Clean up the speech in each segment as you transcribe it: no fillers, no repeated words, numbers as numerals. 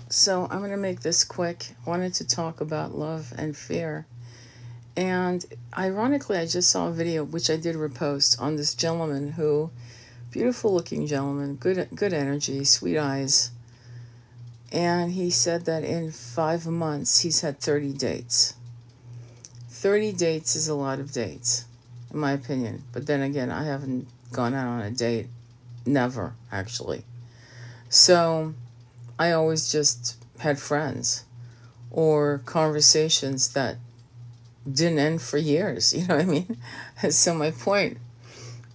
So I'm going to make this quick. I wanted to talk about love and fear. And ironically, I just saw a video, which I did repost, on this gentleman who, beautiful looking gentleman, good energy, sweet eyes. And he said that in 5 months, he's had 30 dates. 30 dates is a lot of dates, in my opinion. But then again, I haven't gone out on a date. Never, actually. So I always just had friends or conversations that didn't end for years. You know what I mean? So my point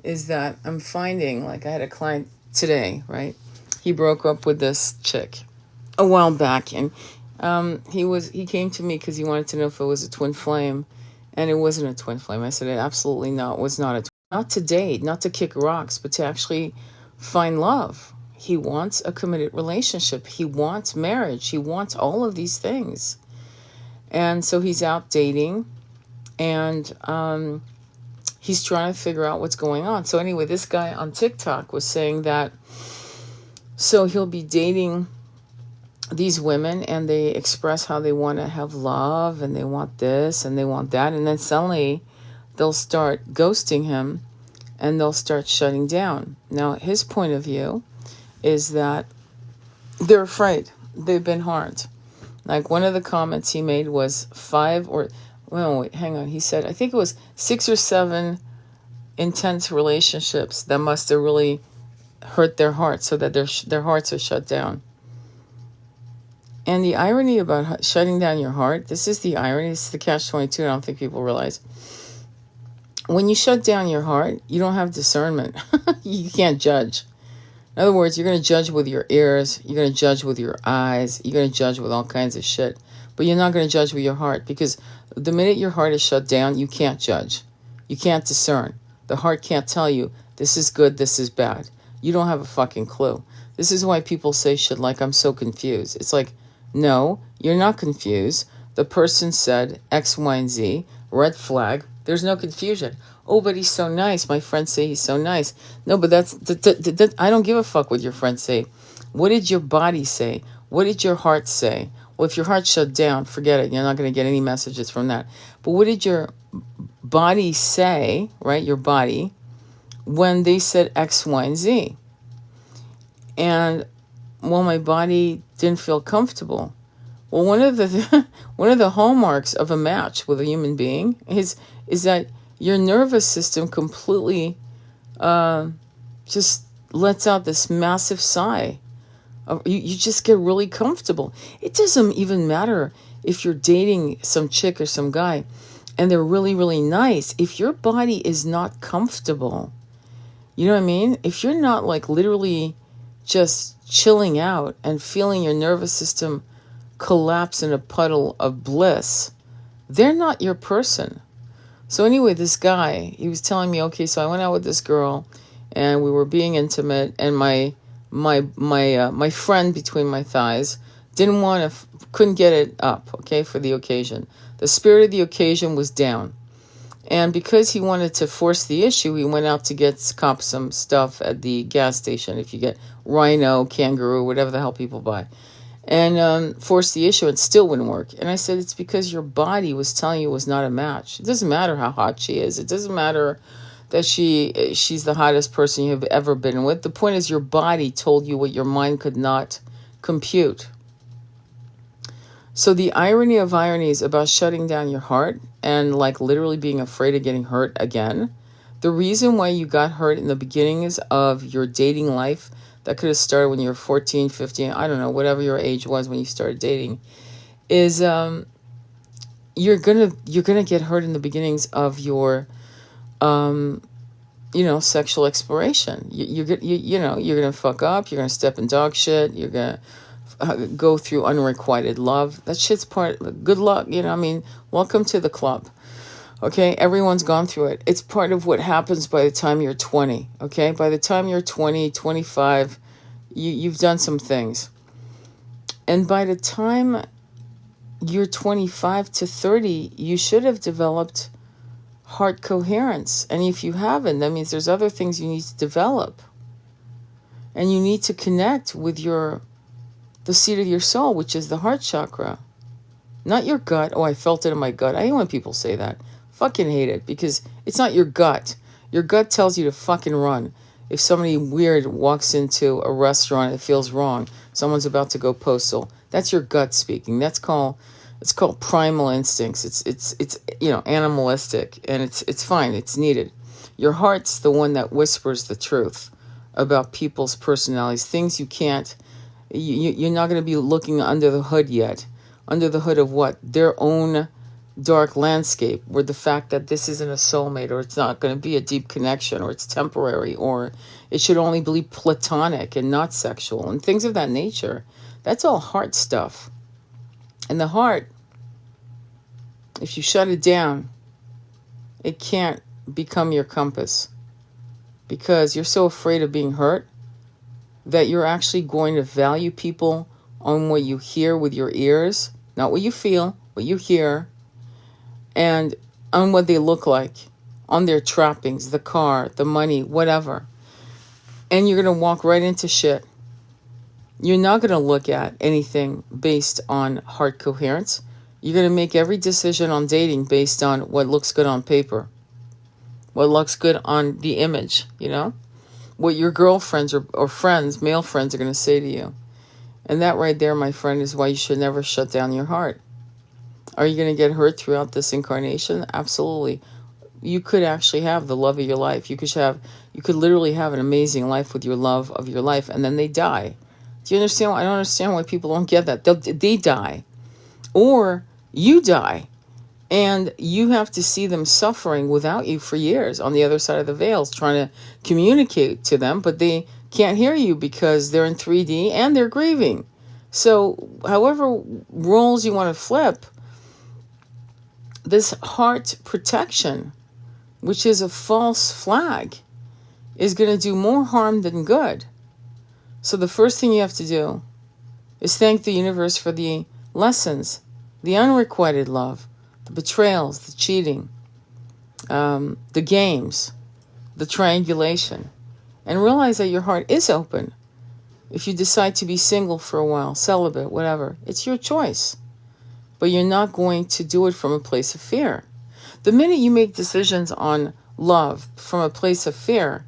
is that I'm finding, like, I had a client today, right? He broke up with this chick a while back, and he came to me because he wanted to know if it was a twin flame, and it wasn't a twin flame. I said it absolutely not was not a not to date, not to kick rocks, but to actually find love. He wants a committed relationship. He wants marriage. He wants all of these things. And so he's out dating, and he's trying to figure out what's going on. So anyway, this guy on TikTok was saying that, so he'll be dating these women, and they express how they want to have love, and they want this and they want that, and then suddenly they'll start ghosting him, and they'll start shutting down. Now, his point of view is that they're afraid. They've been harmed. Like, one of the comments he made was wait, hang on. He said, I think it was 6 or 7 intense relationships that must have really hurt their hearts, so that their hearts are shut down. And the irony about shutting down your heart, this is the irony, this is the catch-22, I don't think people realize. When you shut down your heart, you don't have discernment. You can't judge. In other words, you're going to judge with your ears, you're going to judge with your eyes, you're going to judge with all kinds of shit. But you're not going to judge with your heart, because the minute your heart is shut down, you can't judge. You can't discern. The heart can't tell you, this is good, this is bad. You don't have a fucking clue. This is why people say shit like, I'm so confused. It's like, no, you're not confused. The person said X, Y, and Z, red flag. There's no confusion. Oh, but he's so nice. My friends say he's so nice. No, but I don't give a fuck what your friends say. What did your body say? What did your heart say? Well, if your heart shut down, forget it. You're not going to get any messages from that. But what did your body say, right? Your body, when they said X, Y, and Z? And, well, my body didn't feel comfortable. Well, one of the hallmarks of a match with a human being is that your nervous system completely just lets out this massive sigh. You just get really comfortable. It doesn't even matter if you're dating some chick or some guy and they're really, really nice. If your body is not comfortable, you know what I mean? If you're not, like, literally just chilling out and feeling your nervous system collapse in a puddle of bliss, they're not your person. So anyway, this guy, he was telling me, okay, so I went out with this girl and we were being intimate, and my friend between my thighs couldn't get it up, okay, for the occasion. The spirit of the occasion was down. And because he wanted to force the issue, he went out to cop some stuff at the gas station. If you get Rhino, Kangaroo, whatever the hell people buy. And forced the issue, and still wouldn't work. And I said, it's because your body was telling you it was not a match. It doesn't matter how hot she is. It doesn't matter that she's the hottest person you've ever been with. The point is, your body told you what your mind could not compute. So the irony of ironies about shutting down your heart and, like, literally being afraid of getting hurt again. The reason why you got hurt in the beginnings of your dating life, that could have started when you were 14, 15, I don't know, whatever your age was when you started dating, is you're gonna get hurt in the beginnings of your sexual exploration. You're gonna fuck up, you're gonna step in dog shit, you're gonna go through unrequited love. That shit's good luck, welcome to the club. Okay, everyone's gone through it. It's part of what happens by the time you're 20, okay? By the time you're 20, 25, you've done some things. And by the time you're 25 to 30, you should have developed heart coherence. And if you haven't, that means there's other things you need to develop. And you need to connect with your the seat of your soul, which is the heart chakra. Not your gut. Oh, I felt it in my gut. I hate when people say that. Fucking hate it, because it's not your gut. Your gut tells you to fucking run. If somebody weird walks into a restaurant, it feels wrong. Someone's about to go postal. That's your gut speaking. It's called primal instincts. It's animalistic, and it's fine. It's needed. Your heart's the one that whispers the truth about people's personalities, things you can't. You're not going to be looking under the hood yet. Under the hood of what? Their own dark landscape, where the fact that this isn't a soulmate, or it's not going to be a deep connection, or it's temporary, or it should only be platonic and not sexual, and things of that nature. That's all heart stuff. And the heart, if you shut it down, it can't become your compass, because you're so afraid of being hurt that you're actually going to value people on what you hear with your ears, not what you feel, what you hear, and on what they look like, on their trappings, the car, the money, whatever. And you're going to walk right into shit. You're not going to look at anything based on heart coherence. You're going to make every decision on dating based on what looks good on paper, what looks good on the image, what your girlfriends or friends, male friends, are going to say to you. And that right there, my friend, is why you should never shut down your heart. Are you going to get hurt throughout this incarnation? Absolutely. You could actually have the love of your life. You could literally have an amazing life with your love of your life, and then they die. Do you understand? I don't understand why people don't get that. They die. Or you die, and you have to see them suffering without you for years on the other side of the veils, trying to communicate to them, but they can't hear you because they're in 3D and they're grieving. So however roles you want to flip, this heart protection, which is a false flag, is going to do more harm than good. So the first thing you have to do is thank the universe for the lessons, the unrequited love, the betrayals, the cheating, the games, the triangulation, and realize that your heart is open. If you decide to be single for a while, celibate, whatever, it's your choice. But you're not going to do it from a place of fear. The minute you make decisions on love from a place of fear,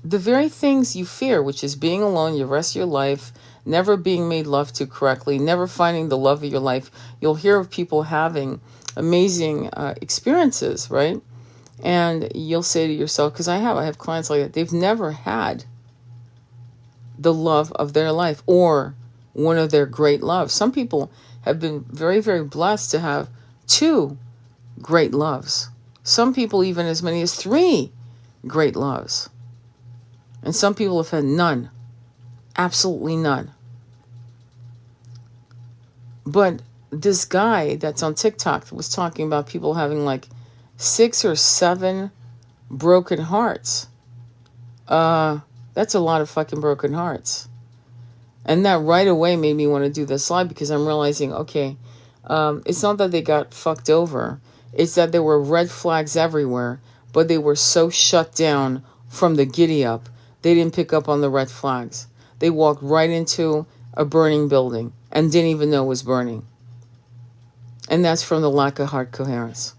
the very things you fear, which is being alone the rest of your life, never being made love to correctly, never finding the love of your life. You'll hear of people having amazing experiences, right? And you'll say to yourself, because I have clients like that, they've never had the love of their life or one of their great loves. Some people have been very, very blessed to have 2 great loves. Some people even as many as 3 great loves. And some people have had none. Absolutely none. But this guy that's on TikTok was talking about people having like 6 or 7 broken hearts. That's a lot of fucking broken hearts. And that right away made me want to do this live, because I'm realizing, okay, it's not that they got fucked over. It's that there were red flags everywhere, but they were so shut down from the giddy up, they didn't pick up on the red flags. They walked right into a burning building and didn't even know it was burning. And that's from the lack of heart coherence.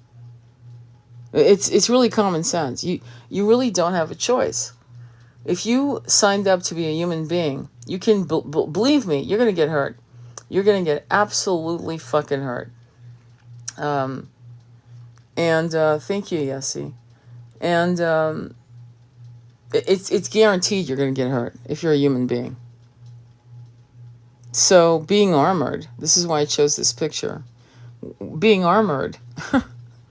It's really common sense. You really don't have a choice. If you signed up to be a human being, you can believe me, you're going to get hurt. You're going to get absolutely fucking hurt. And thank you, Yessie. And it's guaranteed you're going to get hurt if you're a human being. So being armored, this is why I chose this picture. Being armored,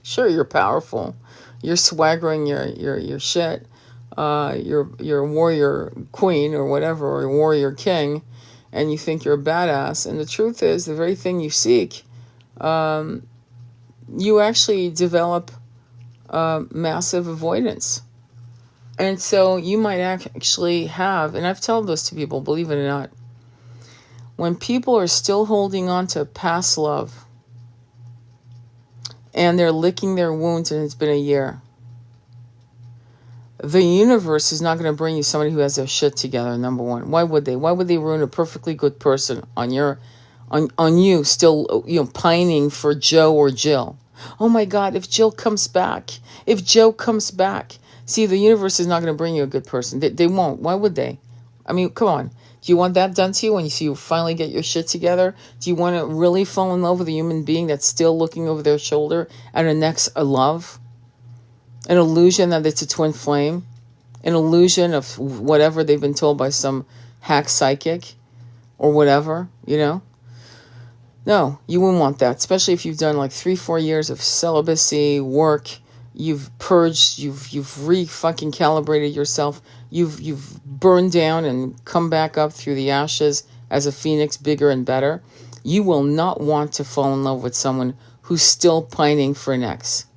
sure, you're powerful. You're swaggering your shit. You're a warrior queen or whatever, or a warrior king, and you think you're a badass. And the truth is, the very thing you seek, you actually develop massive avoidance. And so you might actually have, and I've told this to people, believe it or not, when people are still holding on to past love and they're licking their wounds and it's been a year, the universe is not going to bring you somebody who has their shit together, number one. Why would they? Why would they ruin a perfectly good person on you still, pining for Joe or Jill? Oh my God, if Jill comes back, if Joe comes back. See, the universe is not going to bring you a good person. They won't. Why would they? I mean, come on. Do you want that done to you when you finally get your shit together? Do you want to really fall in love with a human being that's still looking over their shoulder and annexes a love? An illusion that it's a twin flame? An illusion of whatever they've been told by some hack psychic or whatever, No, you wouldn't want that, especially if you've done like 3-4 years of celibacy work. You've purged, you've re-fucking calibrated yourself. You've burned down and come back up through the ashes as a phoenix, bigger and better. You will not want to fall in love with someone who's still pining for an ex.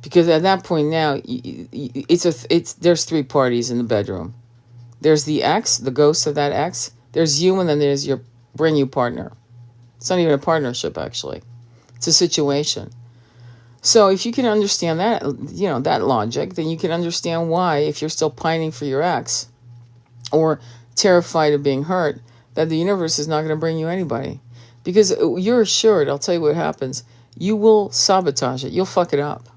Because at that point now, there's 3 parties in the bedroom. There's the ex, the ghost of that ex. There's you, and then there's your brand new partner. It's not even a partnership, actually. It's a situation. So if you can understand that, that logic, then you can understand why, if you're still pining for your ex or terrified of being hurt, that the universe is not going to bring you anybody. Because you're assured, I'll tell you what happens, you will sabotage it. You'll fuck it up.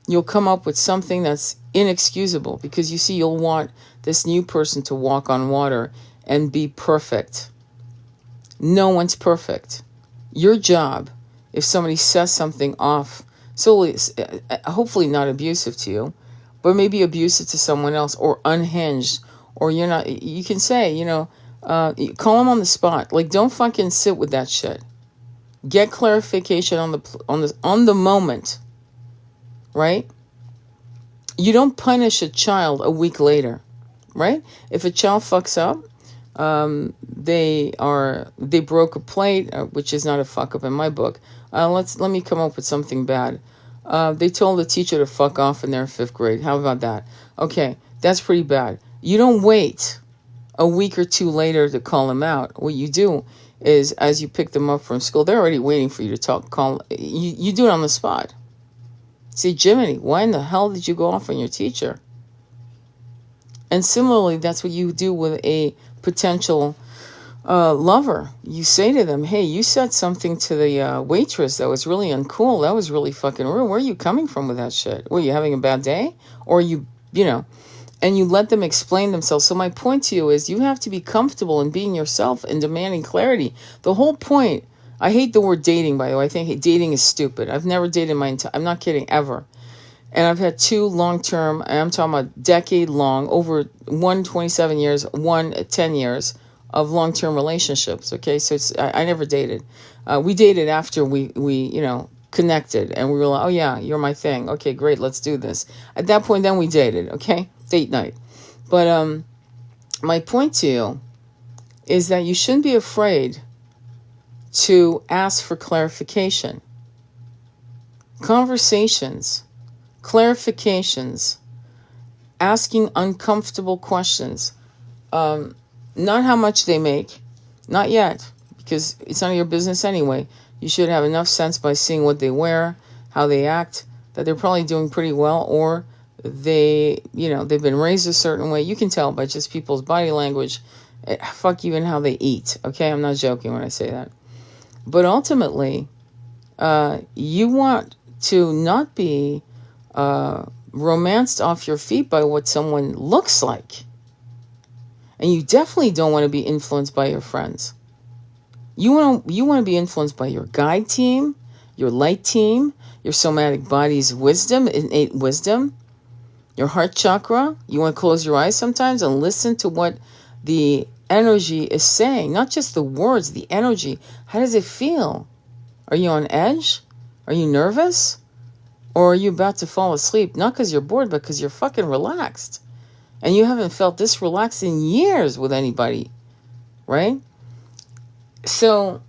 You'll come up with something that's inexcusable because you see, you'll want this new person to walk on water and be perfect. No one's perfect. Your job, if somebody says something off, so hopefully not abusive to you, but maybe abusive to someone else or unhinged, or you're not, you can say, call them on the spot. Like, don't fucking sit with that shit. Get clarification on the moment, right? You don't punish a child a week later, right? If a child fucks up, they broke a plate, which is not a fuck up in my book. Let me come up with something bad. They told the teacher to fuck off in their 5th grade. How about that? Okay, that's pretty bad. You don't wait a week or 2 later to call them out. What you do is, as you pick them up from school, they're already waiting for you to call. You do it on the spot. See, Jiminy, why in the hell did you go off on your teacher? And similarly, that's what you do with a potential lover. You say to them, hey, you said something to the waitress that was really uncool. That was really fucking rude. Where are you coming from with that shit? Were you having a bad day? Or and you let them explain themselves. So my point to you is, you have to be comfortable in being yourself and demanding clarity. The whole point, I hate the word dating, by the way. I think dating is stupid. I've never dated I'm not kidding, ever. And I've had 2 long-term, I'm talking about decade-long, over 27 years, 10 years of long-term relationships, okay? So I never dated. We dated after we connected, and we were like, oh yeah, you're my thing. Okay, great, let's do this. At that point, then we dated, okay? Date night. But my point to you is that you shouldn't be afraid to ask for clarification. Conversations, clarifications, asking uncomfortable questions. Not how much they make, not yet, because it's none of your business anyway. You should have enough sense by seeing what they wear, how they act, that they're probably doing pretty well, or they've been raised a certain way. You can tell by just people's body language, fuck even how they eat, okay? I'm not joking when I say that. But ultimately, you want to not be romanced off your feet by what someone looks like. And you definitely don't want to be influenced by your friends. You want to be influenced by your guide team, your light team, your somatic body's wisdom, innate wisdom, your heart chakra. You want to close your eyes sometimes and listen to what the energy is saying. Not just the words, the energy. How does it feel? Are you on edge? Are you nervous? Or are you about to fall asleep? Not because you're bored, but because you're fucking relaxed. And you haven't felt this relaxed in years with anybody, right? So,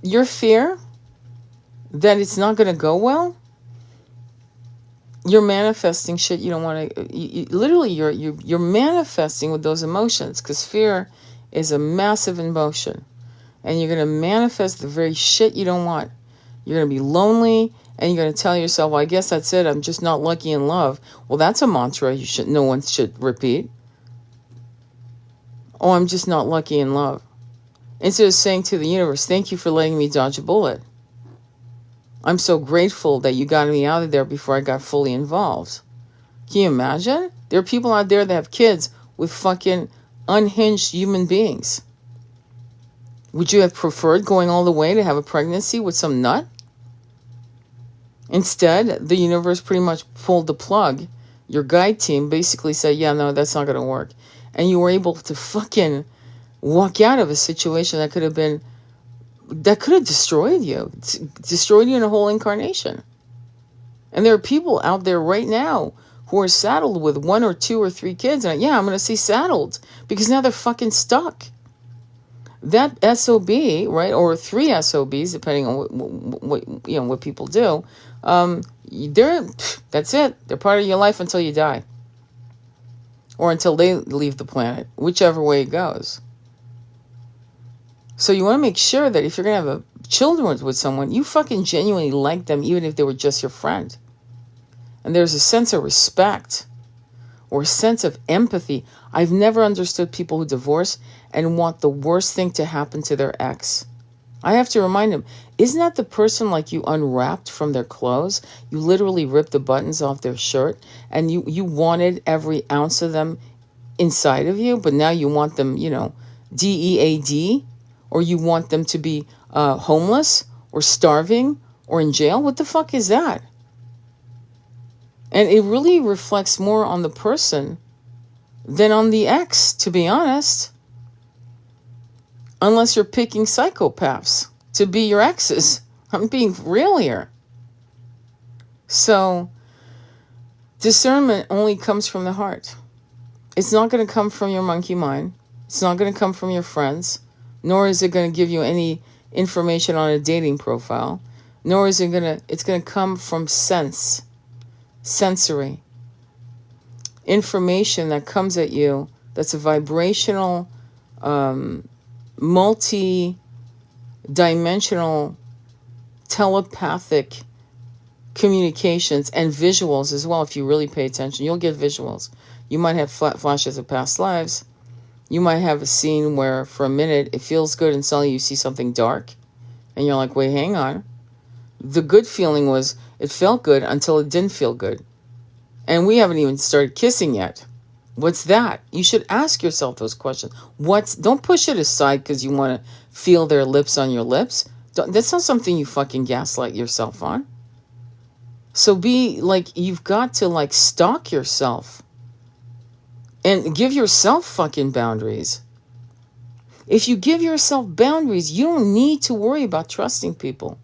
your fear that it's not going to go well, you're manifesting shit you don't want to. Literally, you're manifesting with those emotions, because fear is a massive emotion, and you're going to manifest the very shit you don't want. You're going to be lonely, and you're going to tell yourself, well, I guess that's it. I'm just not lucky in love. Well, that's a mantra no one should repeat. Oh, I'm just not lucky in love. Instead of saying to the universe, thank you for letting me dodge a bullet. I'm so grateful that you got me out of there before I got fully involved. Can you imagine? There are people out there that have kids with fucking unhinged human beings. Would you have preferred going all the way to have a pregnancy with some nut? Instead, the universe pretty much pulled the plug. Your guide team basically said, yeah, no, that's not going to work. And you were able to fucking walk out of a situation that could have destroyed you. Destroyed you in a whole incarnation. And there are people out there right now who are saddled with 1 or 2 or 3 kids. And I'm going to say saddled because now they're fucking stuck. That SOB, right, or 3 SOBs, depending on what people do, that's it. They're part of your life until you die. Or until they leave the planet, whichever way it goes. So you want to make sure that if you're going to have children with someone, you fucking genuinely like them, even if they were just your friend. And there's a sense of respect or a sense of empathy. I've never understood people who divorce and want the worst thing to happen to their ex. I have to remind them, isn't that the person like you unwrapped from their clothes? You literally ripped the buttons off their shirt and you wanted every ounce of them inside of you, but now you want them, DEAD, or you want them to be homeless or starving or in jail? What the fuck is that? And it really reflects more on the person than on the ex, to be honest. Unless you're picking psychopaths to be your exes. I'm being real here. So, discernment only comes from the heart. It's not going to come from your monkey mind. It's not going to come from your friends. Nor is it going to give you any information on a dating profile. Nor is it's going to come from sensory information that comes at you that's a vibrational, multi-dimensional, telepathic communications and visuals as well. If you really pay attention, you'll get visuals. You might have flashes of past lives. You might have a scene where for a minute it feels good and suddenly you see something dark and you're like, wait, hang on. The good feeling was it felt good until it didn't feel good. And we haven't even started kissing yet. What's that? You should ask yourself those questions. Don't push it aside because you want to feel their lips on your lips. That's not something you fucking gaslight yourself on. So you've got to stalk yourself and give yourself fucking boundaries. If you give yourself boundaries, you don't need to worry about trusting people.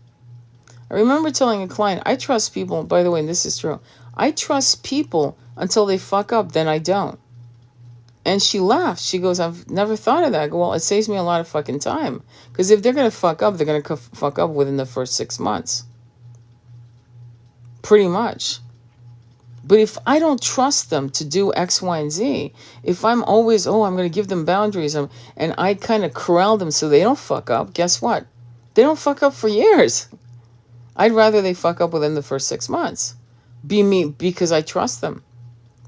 I remember telling a client, I trust people, by the way, and this is true, I trust people until they fuck up, then I don't. And she laughed. She goes, I've never thought of that. I go, well, it saves me a lot of fucking time. Because if they're going to fuck up, they're going to fuck up within the first 6 months. Pretty much. But if I don't trust them to do X, Y, and Z, if I'm always, I'm going to give them boundaries, and I kind of corral them so they don't fuck up, guess what? They don't fuck up for years. I'd rather they fuck up within the first 6 months. Be me, because I trust them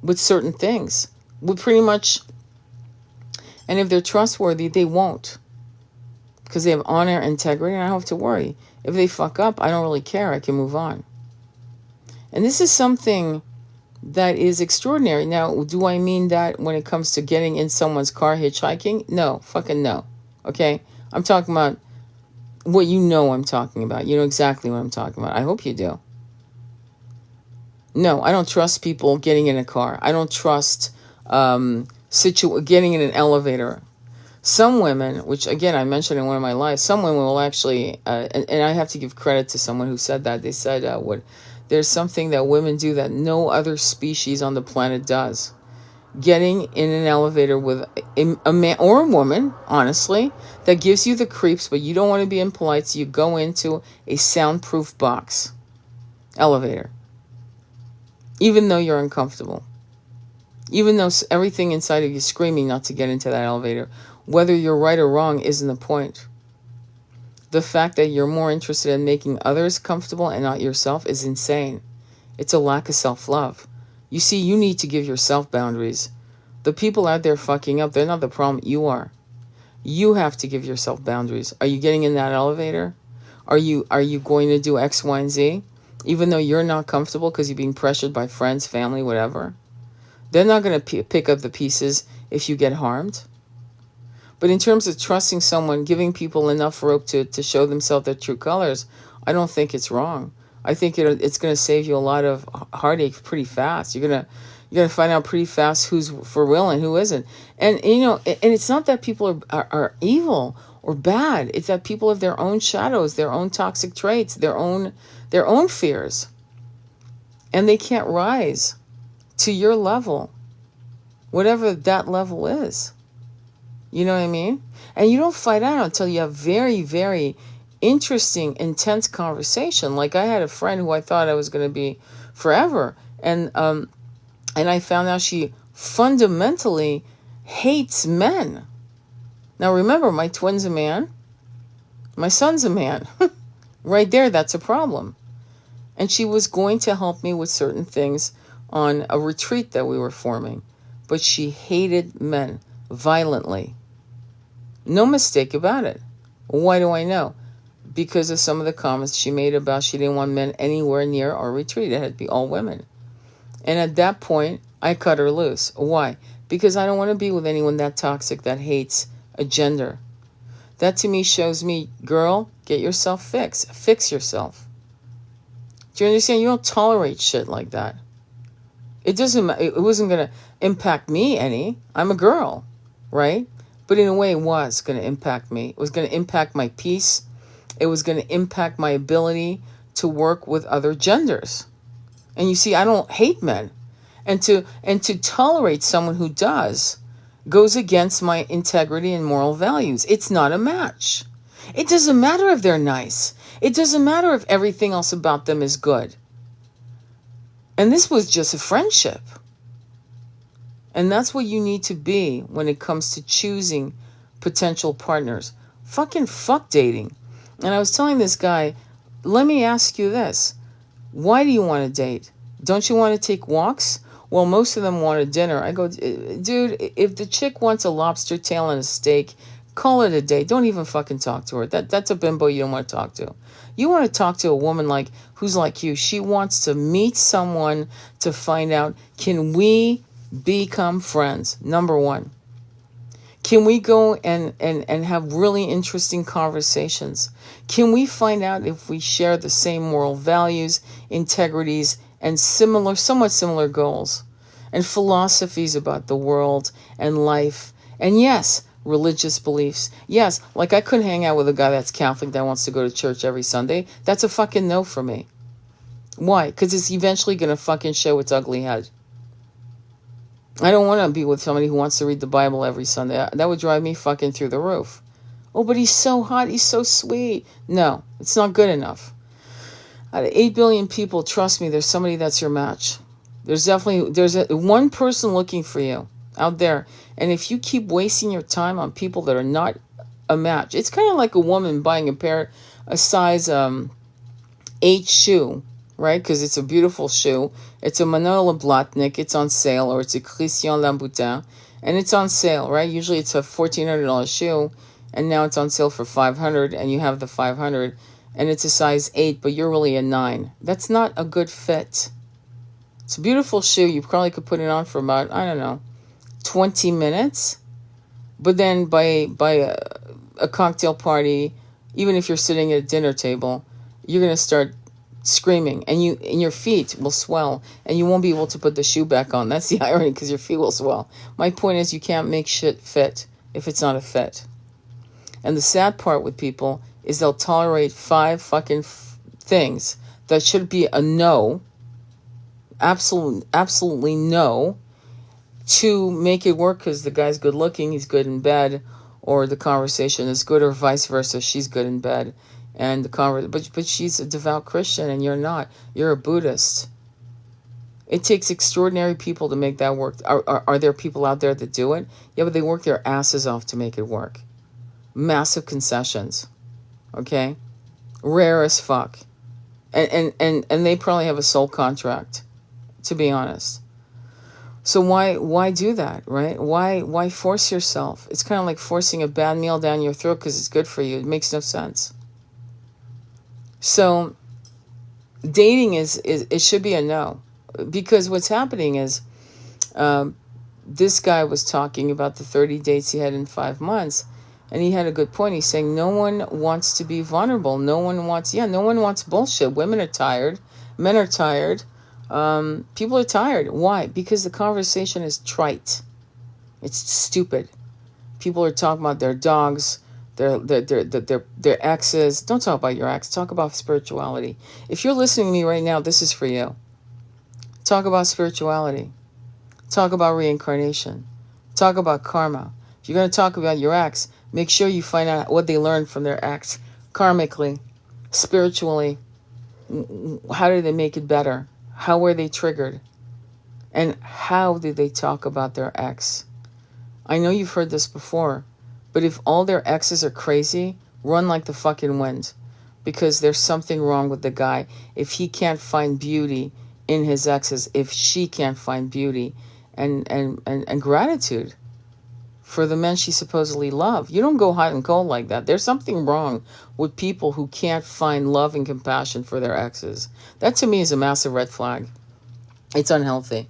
with certain things. With pretty much, and if they're trustworthy, they won't. Because they have honor, integrity, and I don't have to worry. If they fuck up, I don't really care. I can move on. And this is something that is extraordinary. Now, do I mean that when it comes to getting in someone's car hitchhiking? No, fucking no. Okay? I'm talking about what I'm talking about. You know exactly what I'm talking about. I hope you do. No, I don't trust people getting in a car. I don't trust getting in an elevator. Some women, which again I mentioned in one of my lives, some women will actually, and I have to give credit to someone who said that. They said, there's something that women do that no other species on the planet does. Getting in an elevator with a man or a woman, honestly, that gives you the creeps, but you don't want to be impolite, so you go into a soundproof box elevator. Even though you're uncomfortable. Even though everything inside of you is screaming not to get into that elevator. Whether you're right or wrong isn't the point. The fact that you're more interested in making others comfortable and not yourself is insane. It's a lack of self-love. You see, you need to give yourself boundaries. The people out there fucking up, they're not the problem. You are. You have to give yourself boundaries. Are you getting in that elevator? Are you going to do X, Y, and Z? Even though you're not comfortable because you're being pressured by friends, family, whatever. They're not going to pick up the pieces if you get harmed. But in terms of trusting someone, giving people enough rope to show themselves their true colors, I don't think it's wrong. I think it's going to save you a lot of heartache pretty fast. You're gonna find out pretty fast who's for real and who isn't. And and it's not that people are evil or bad. It's that people have their own shadows, their own toxic traits, their own fears, and they can't rise to your level, whatever that level is. You know what I mean? And you don't find out until you have very, very interesting, intense conversation. Like I had a friend who I thought I was going to be forever, and I found out she fundamentally hates men. Now remember, my twin's a man, my son's a man. Right there, that's a problem. And she was going to help me with certain things on a retreat that we were forming, but she hated men violently. No mistake about it. Why do I know? Because of some of the comments she made about she didn't want men anywhere near our retreat. It had to be all women. And at that point, I cut her loose. Why? Because I don't want to be with anyone that toxic that hates a gender. That to me shows me, girl, get yourself fixed. Fix yourself. Do you understand? You don't tolerate shit like that. It doesn't. It wasn't going to impact me any. I'm a girl, right? But in a way, it was going to impact me. It was going to impact my peace. It was going to impact my ability to work with other genders. And you see, I don't hate men. And to tolerate someone who does goes against my integrity and moral values. It's not a match. It doesn't matter if they're nice. It doesn't matter if everything else about them is good. And this was just a friendship. And that's what you need to be when it comes to choosing potential partners. Fuck dating. And I was telling this guy, let me ask you this. Why do you want to date? Don't you want to take walks? Well, most of them want a dinner. I go, dude, if the chick wants a lobster tail and a steak, call it a day. Don't even fucking talk to her. That's a bimbo you don't want to talk to. You want to talk to a woman who's like you. She wants to meet someone to find out, can we become friends? Number one. Can we go and have really interesting conversations? Can we find out if we share the same moral values, integrities, and somewhat similar goals and philosophies about the world and life? And yes, religious beliefs. Yes, like I couldn't hang out with a guy that's Catholic that wants to go to church every Sunday. That's a fucking no for me. Why? Because it's eventually going to fucking show its ugly head. I don't want to be with somebody who wants to read the Bible every Sunday. That would drive me fucking through the roof. Oh, but he's so hot. He's so sweet. No, it's not good enough. Out of 8 billion people, trust me, there's somebody that's your match. There's one person looking for you out there. And if you keep wasting your time on people that are not a match, it's kind of like a woman buying a size 8 shoe, right? Because it's a beautiful shoe. It's a Manolo Blahnik. It's on sale. Or it's a Christian Louboutin. And it's on sale, right? Usually it's a $1,400 shoe. And now it's on sale for $500. And you have the $500. And it's a size 8. But you're really a 9. That's not a good fit. It's a beautiful shoe. You probably could put it on for about, I don't know, 20 minutes. But then by a cocktail party, even if you're sitting at a dinner table, you're going to start screaming, and your feet will swell, and you won't be able to put the shoe back on. That's the irony, because your feet will swell. My point is, you can't make shit fit if it's not a fit. And the sad part with people is they'll tolerate 5 fucking things that should be a no, absolutely no, to make it work because the guy's good looking, he's good in bed, or the conversation is good, or vice versa, she's good in bed. And but she's a devout Christian and you're not. You're a Buddhist. It takes extraordinary people to make that work. Are there people out there that do it? Yeah, but they work their asses off to make it work. Massive concessions. Okay? Rare as fuck. And they probably have a soul contract, to be honest. So why do that, right? Why force yourself? It's kind of like forcing a bad meal down your throat because it's good for you. It makes no sense. So dating is it should be a no, because what's happening is this guy was talking about the 30 dates he had in 5 months, and he had a good point. He's saying no one wants to be vulnerable. No one wants bullshit. Women are tired. Men are tired. People are tired. Why? Because the conversation is trite. It's stupid. People are talking about their dogs, their exes. Don't talk about your ex. Talk about spirituality. If you're listening to me right now, this is for you. Talk about spirituality. Talk about reincarnation. Talk about karma. If you're going to talk about your ex, make sure you find out what they learned from their ex, karmically, spiritually. How did they make it better? How were they triggered? And how did they talk about their ex? I know you've heard this before, but if all their exes are crazy, run like the fucking wind, because there's something wrong with the guy. If he can't find beauty in his exes, if she can't find beauty and gratitude for the men she supposedly loved. You don't go hot and cold like that. There's something wrong with people who can't find love and compassion for their exes. That to me is a massive red flag. It's unhealthy.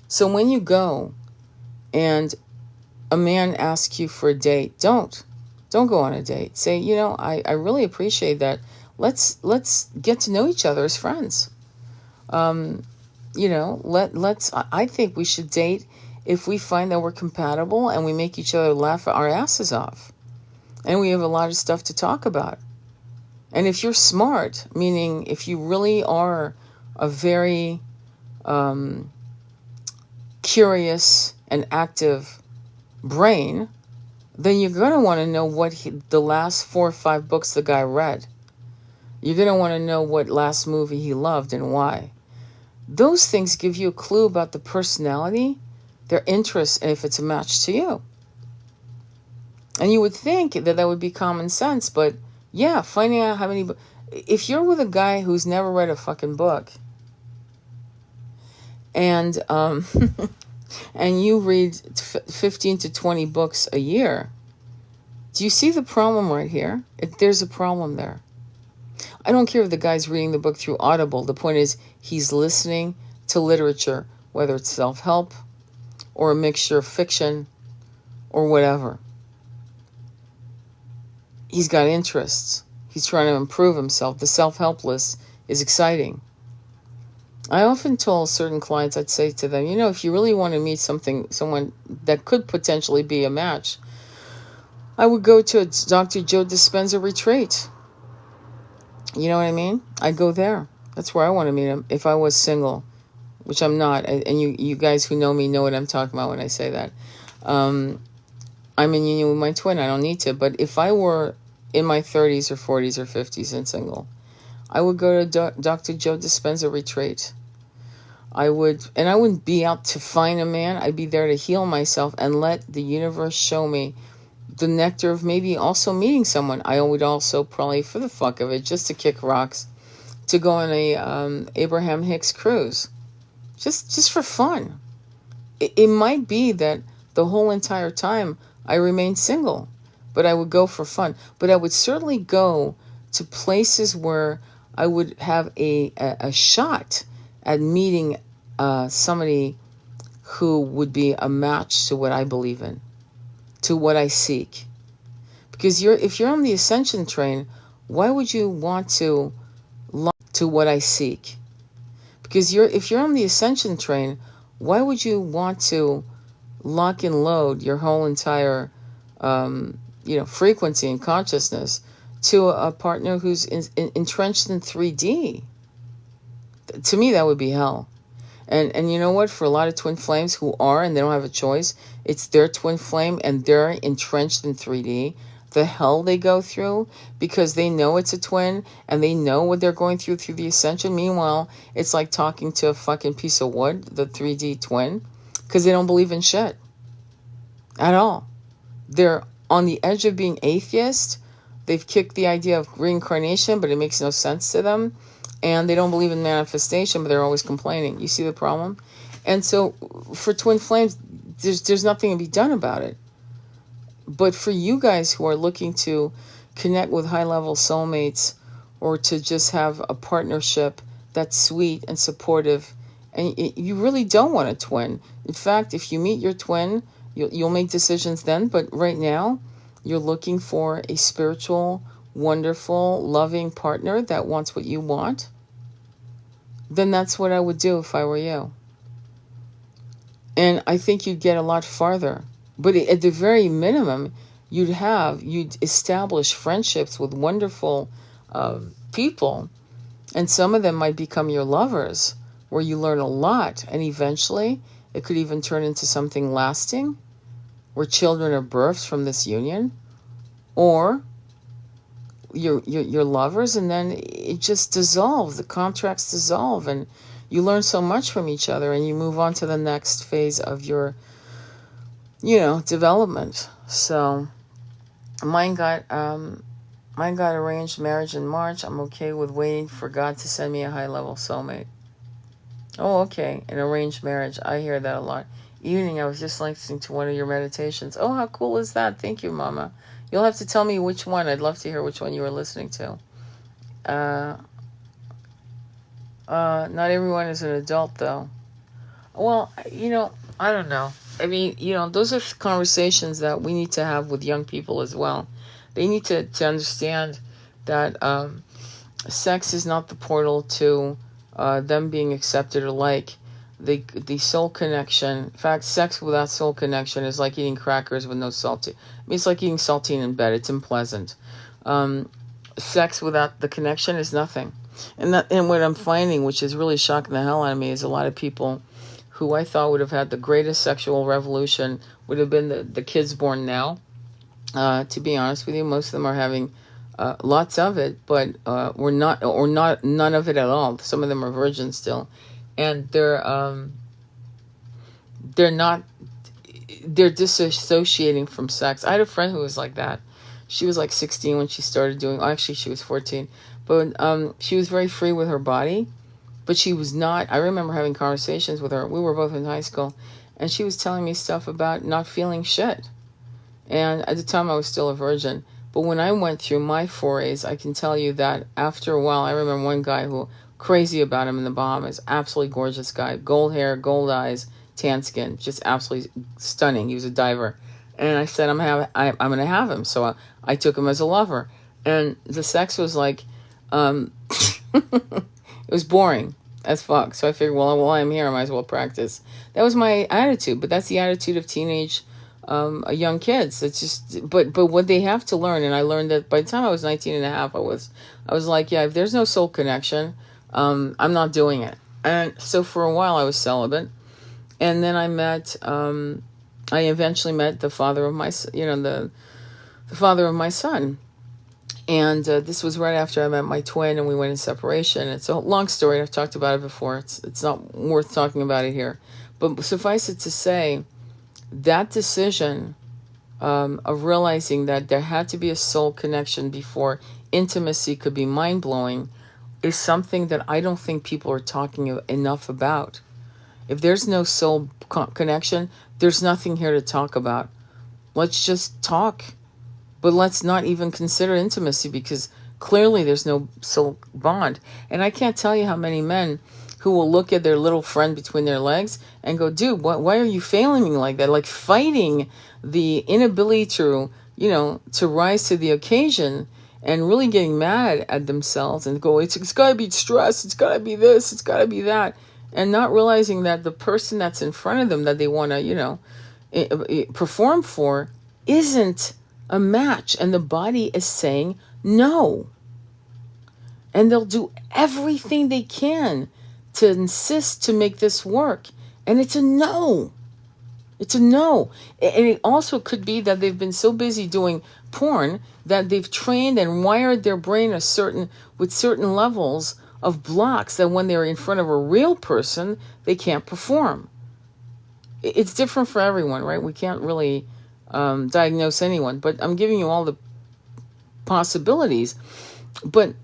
So when you go and a man asks you for a date, don't go on a date. Say, I really appreciate that. Let's get to know each other as friends. I think we should date if we find that we're compatible and we make each other laugh our asses off. And we have a lot of stuff to talk about. And if you're smart, meaning if you really are a very curious and active brain, then you're going to want to know what the last 4 or 5 books the guy read. You're going to want to know what last movie he loved and why. Those things give you a clue about the personality, their interests, and if it's a match to you. And you would think that would be common sense, but yeah, finding out how many... If you're with a guy who's never read a fucking book, and and you read 15 to 20 books a year, do you see the problem right here? There's a problem there. I don't care if the guy's reading the book through Audible. The point is he's listening to literature, whether it's self-help or a mixture of fiction or whatever. He's got interests. He's trying to improve himself. The self-help list is exciting. I often told certain clients, I'd say to them, if you really want to meet someone that could potentially be a match, I would go to a Dr. Joe Dispenza retreat. You know what I mean? I'd go there. That's where I want to meet him if I was single, which I'm not. And you guys who know me know what I'm talking about when I say that. I'm in union with my twin. I don't need to. But if I were in my 30s or 40s or 50s and single, I would go to Dr. Joe Dispenza retreat. I wouldn't be out to find a man. I'd be there to heal myself and let the universe show me the nectar of maybe also meeting someone. I would also probably, for the fuck of it, just to kick rocks, to go on a Abraham Hicks cruise. Just for fun. It might be that the whole entire time I remained single, but I would go for fun. But I would certainly go to places where I would have a shot at meeting somebody who would be a match to what I believe in, to what I seek. Because if you're on the ascension train, why would you want to to what I seek? Because if you're on the ascension train, why would you want to lock and load your whole entire frequency and consciousness to a partner who's entrenched in 3D? To me, that would be hell. And you know what? For a lot of twin flames who are, and they don't have a choice, it's their twin flame and they're entrenched in 3D. The hell they go through because they know it's a twin and they know what they're going through the ascension. Meanwhile, it's like talking to a fucking piece of wood, the 3D twin, because they don't believe in shit at all. They're on the edge of being atheist. They've kicked the idea of reincarnation, but it makes no sense to them. And they don't believe in manifestation, but they're always complaining. You see the problem? And so for twin flames, there's nothing to be done about it. But for you guys who are looking to connect with high-level soulmates, or to just have a partnership that's sweet and supportive, and you really don't want a twin. In fact, if you meet your twin, you'll make decisions then. But right now, you're looking for a spiritual, wonderful, loving partner that wants what you want. Then that's what I would do if I were you. And I think you'd get a lot farther. But at the very minimum, you'd establish friendships with wonderful people. And some of them might become your lovers, where you learn a lot. And eventually, it could even turn into something lasting, where children are birthed from this union. Or you're lovers, and then it just dissolves. The contracts dissolve, and you learn so much from each other, and you move on to the next phase of your, development. So mine got arranged marriage in March. I'm okay with waiting for God to send me a high-level soulmate. Oh, okay, an arranged marriage. I hear that a lot. Evening, I was just listening to one of your meditations. Oh, how cool is that? Thank you, Mama. You'll have to tell me which one. I'd love to hear which one you were listening to. Not everyone is an adult, though. Well, I don't know. I mean, those are conversations that we need to have with young people as well. They need to understand that sex is not the portal to them being accepted or like. The soul connection. In fact, sex without soul connection is like eating crackers with no salt. I mean, it's like eating saltine in bed. It's unpleasant. Sex without the connection is nothing. And what I'm finding, which is really shocking the hell out of me, is a lot of people who I thought would have had the greatest sexual revolution would have been the kids born now. To be honest with you, most of them are having lots of it, but none of it at all. Some of them are virgins still. And they're disassociating from sex. I had a friend who was like that. She was like 16 when she started doing, actually she was 14, but she was very free with her body, but she was not. I remember having conversations with her. We were both in high school, and she was telling me stuff about not feeling shit. And at the time I was still a virgin. But when I went through my forays, I can tell you that after a while, I remember one guy who, crazy about him in the Bahamas, absolutely gorgeous guy, gold hair, gold eyes, tan skin, just absolutely stunning. He was a diver. And I said, I'm going to have him. So I took him as a lover. And the sex was like, it was boring as fuck. So I figured, well, while I'm here, I might as well practice. That was my attitude. But that's the attitude of teenage young kids. It's just, but what they have to learn, and I learned that by the time I was 19 and a half, I was like, yeah, if there's no soul connection, I'm not doing it. And so for a while I was celibate. And then I eventually met the father of my, the father of my son. And this was right after I met my twin, and we went in separation. It's a long story. I've talked about it before. It's not worth talking about it here. But suffice it to say, that decision of realizing that there had to be a soul connection before intimacy could be mind-blowing is something that I don't think people are talking enough about. If there's no soul connection, there's nothing here to talk about. Let's just talk. But let's not even consider intimacy, because clearly there's no soul bond. And I can't tell you how many men who will look at their little friend between their legs and go, dude, why are you failing me like that? Like fighting the inability to rise to the occasion, and really getting mad at themselves and go, it's got to be stress, it's got to be this, it's got to be that. And not realizing that the person that's in front of them that they want to, perform for isn't a match. And the body is saying no. And they'll do everything they can to insist to make this work. And it's a no. It's a no. And it also could be that they've been so busy doing porn that they've trained and wired their brain with certain levels of blocks that when they're in front of a real person, they can't perform. It's different for everyone, right? We can't really diagnose anyone, but I'm giving you all the possibilities. But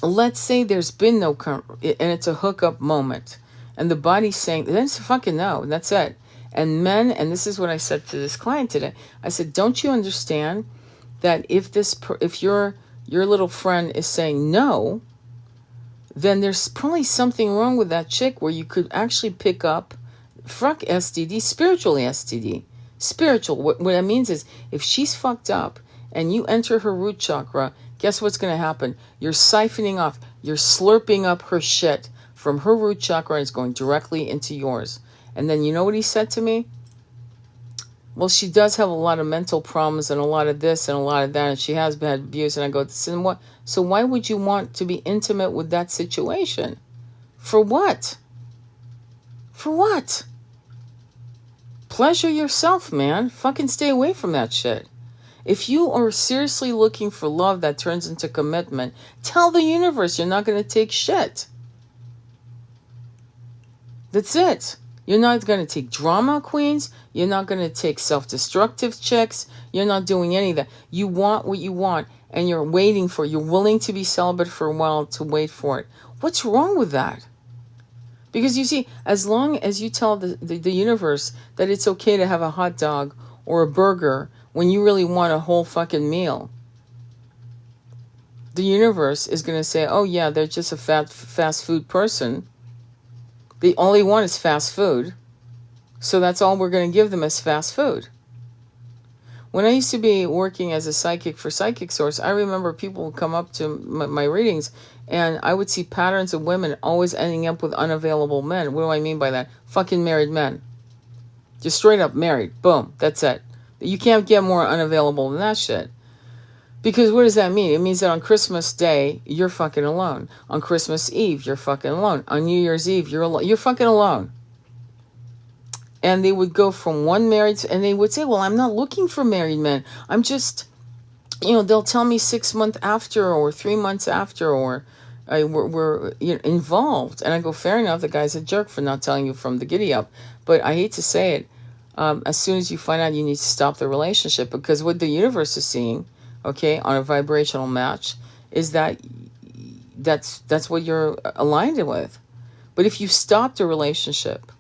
let's say there's been no, and it's a hookup moment, and the body's saying, then it's a fucking no, and that's it. And men, and this is what I said to this client today, I said, don't you understand that if your little friend is saying no, then there's probably something wrong with that chick where you could actually pick up, fuck STD, spiritually STD. Spiritual, what that means is, if she's fucked up and you enter her root chakra, guess what's going to happen? You're siphoning off, you're slurping up her shit from her root chakra, and it's going directly into yours. And then you know what he said to me? Well, she does have a lot of mental problems and a lot of this and a lot of that, and she has bad abuse. And I go, so why would you want to be intimate with that situation? For what? For what? Pleasure yourself, man. Fucking stay away from that shit. If you are seriously looking for love that turns into commitment, tell the universe you're not going to take shit. That's it. You're not going to take drama queens. You're not going to take self-destructive chicks. You're not doing any of that. You want what you want, and you're waiting for it. You're willing to be celibate for a while to wait for it. What's wrong with that? Because you see, as long as you tell the universe that it's okay to have a hot dog or a burger when you really want a whole fucking meal, the universe is going to say, oh yeah, they're just a fast food person. All they want is fast food. So that's all we're going to give them is fast food. When I used to be working as a psychic for Psychic Source, I remember people would come up to my readings, and I would see patterns of women always ending up with unavailable men. What do I mean by that? Fucking married men. Just straight up married. Boom. That's it. You can't get more unavailable than that shit. Because what does that mean? It means that on Christmas Day, you're fucking alone. On Christmas Eve, you're fucking alone. On New Year's Eve, you're fucking alone. And they would go from one married, and they would say, well, I'm not looking for married men. I'm just, they'll tell me 6 months after or 3 months after, or we're involved. And I go, fair enough, the guy's a jerk for not telling you from the giddy up. But I hate to say it, as soon as you find out, you need to stop the relationship, because what the universe is seeing, okay, on a vibrational match, is that's what you're aligned with. But if you stop the relationship,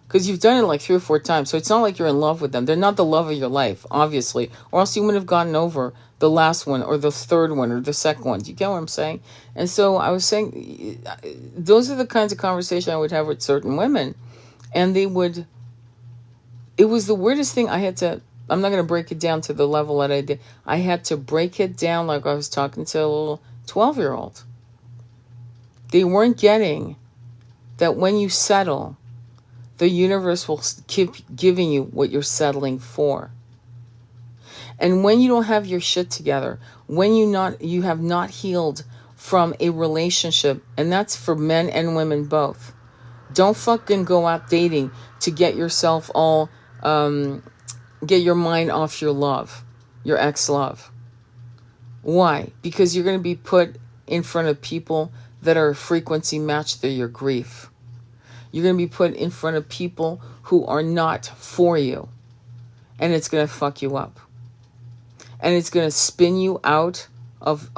because you've done it like 3 or 4 times, so it's not like you're in love with them. They're not the love of your life, obviously, or else you wouldn't have gotten over the last one or the third one or the second one. Do you get what I'm saying? And so I was saying, those are the kinds of conversation I would have with certain women, and it was the weirdest thing. I'm not going to break it down to the level that I did. I had to break it down like I was talking to a little 12-year-old. They weren't getting that when you settle, the universe will keep giving you what you're settling for. And when you don't have your shit together, when you have not healed from a relationship, and that's for men and women both. Don't fucking go out dating to get yourself all... get your mind off your love, your ex-love. Why? Because you're going to be put in front of people that are a frequency match to your grief. You're going to be put in front of people who are not for you. And it's going to fuck you up. And it's going to spin you out of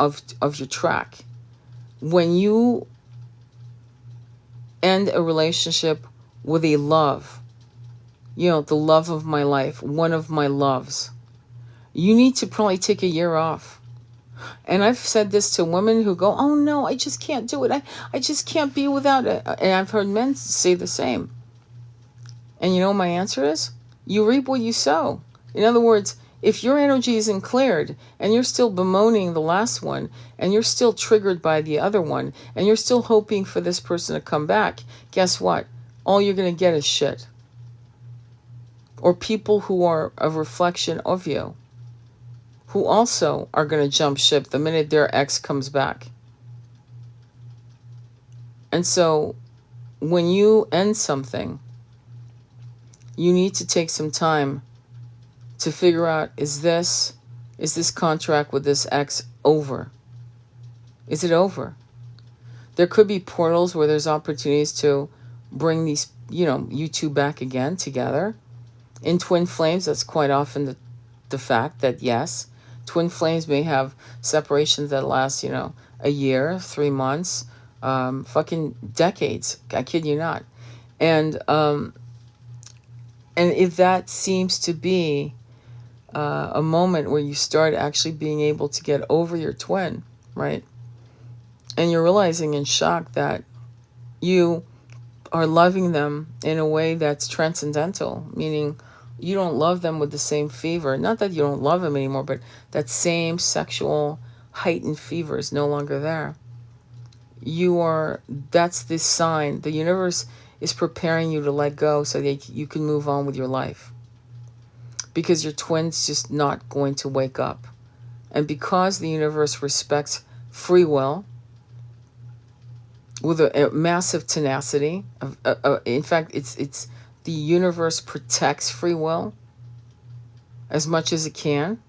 your track. When you end a relationship with a love, the love of my life, one of my loves, you need to probably take a year off. And I've said this to women who go, oh no, I just can't do it. I just can't be without it. And I've heard men say the same. And you know what my answer is? You reap what you sow. In other words, if your energy isn't cleared and you're still bemoaning the last one, and you're still triggered by the other one, and you're still hoping for this person to come back, guess what? All you're going to get is shit. Or people who are a reflection of you, who also are going to jump ship the minute their ex comes back. And so when you end something, you need to take some time to figure out, is this contract with this ex over? Is it over? There could be portals where there's opportunities to bring these, you two back again together. In twin flames, that's quite often the fact that, yes, Twin flames may have separations that last, a year, 3 months, fucking decades. I kid you not. And if that seems to be a moment where you start actually being able to get over your twin, right? And you're realizing in shock that you are loving them in a way that's transcendental, meaning you don't love them with the same fever. Not that you don't love them anymore, but that same sexual heightened fever is no longer there. That's the sign. The universe is preparing you to let go so that you can move on with your life. Because your twin's just not going to wake up. And because the universe respects free will with a massive tenacity, in fact, it's the universe protects free will as much as it can.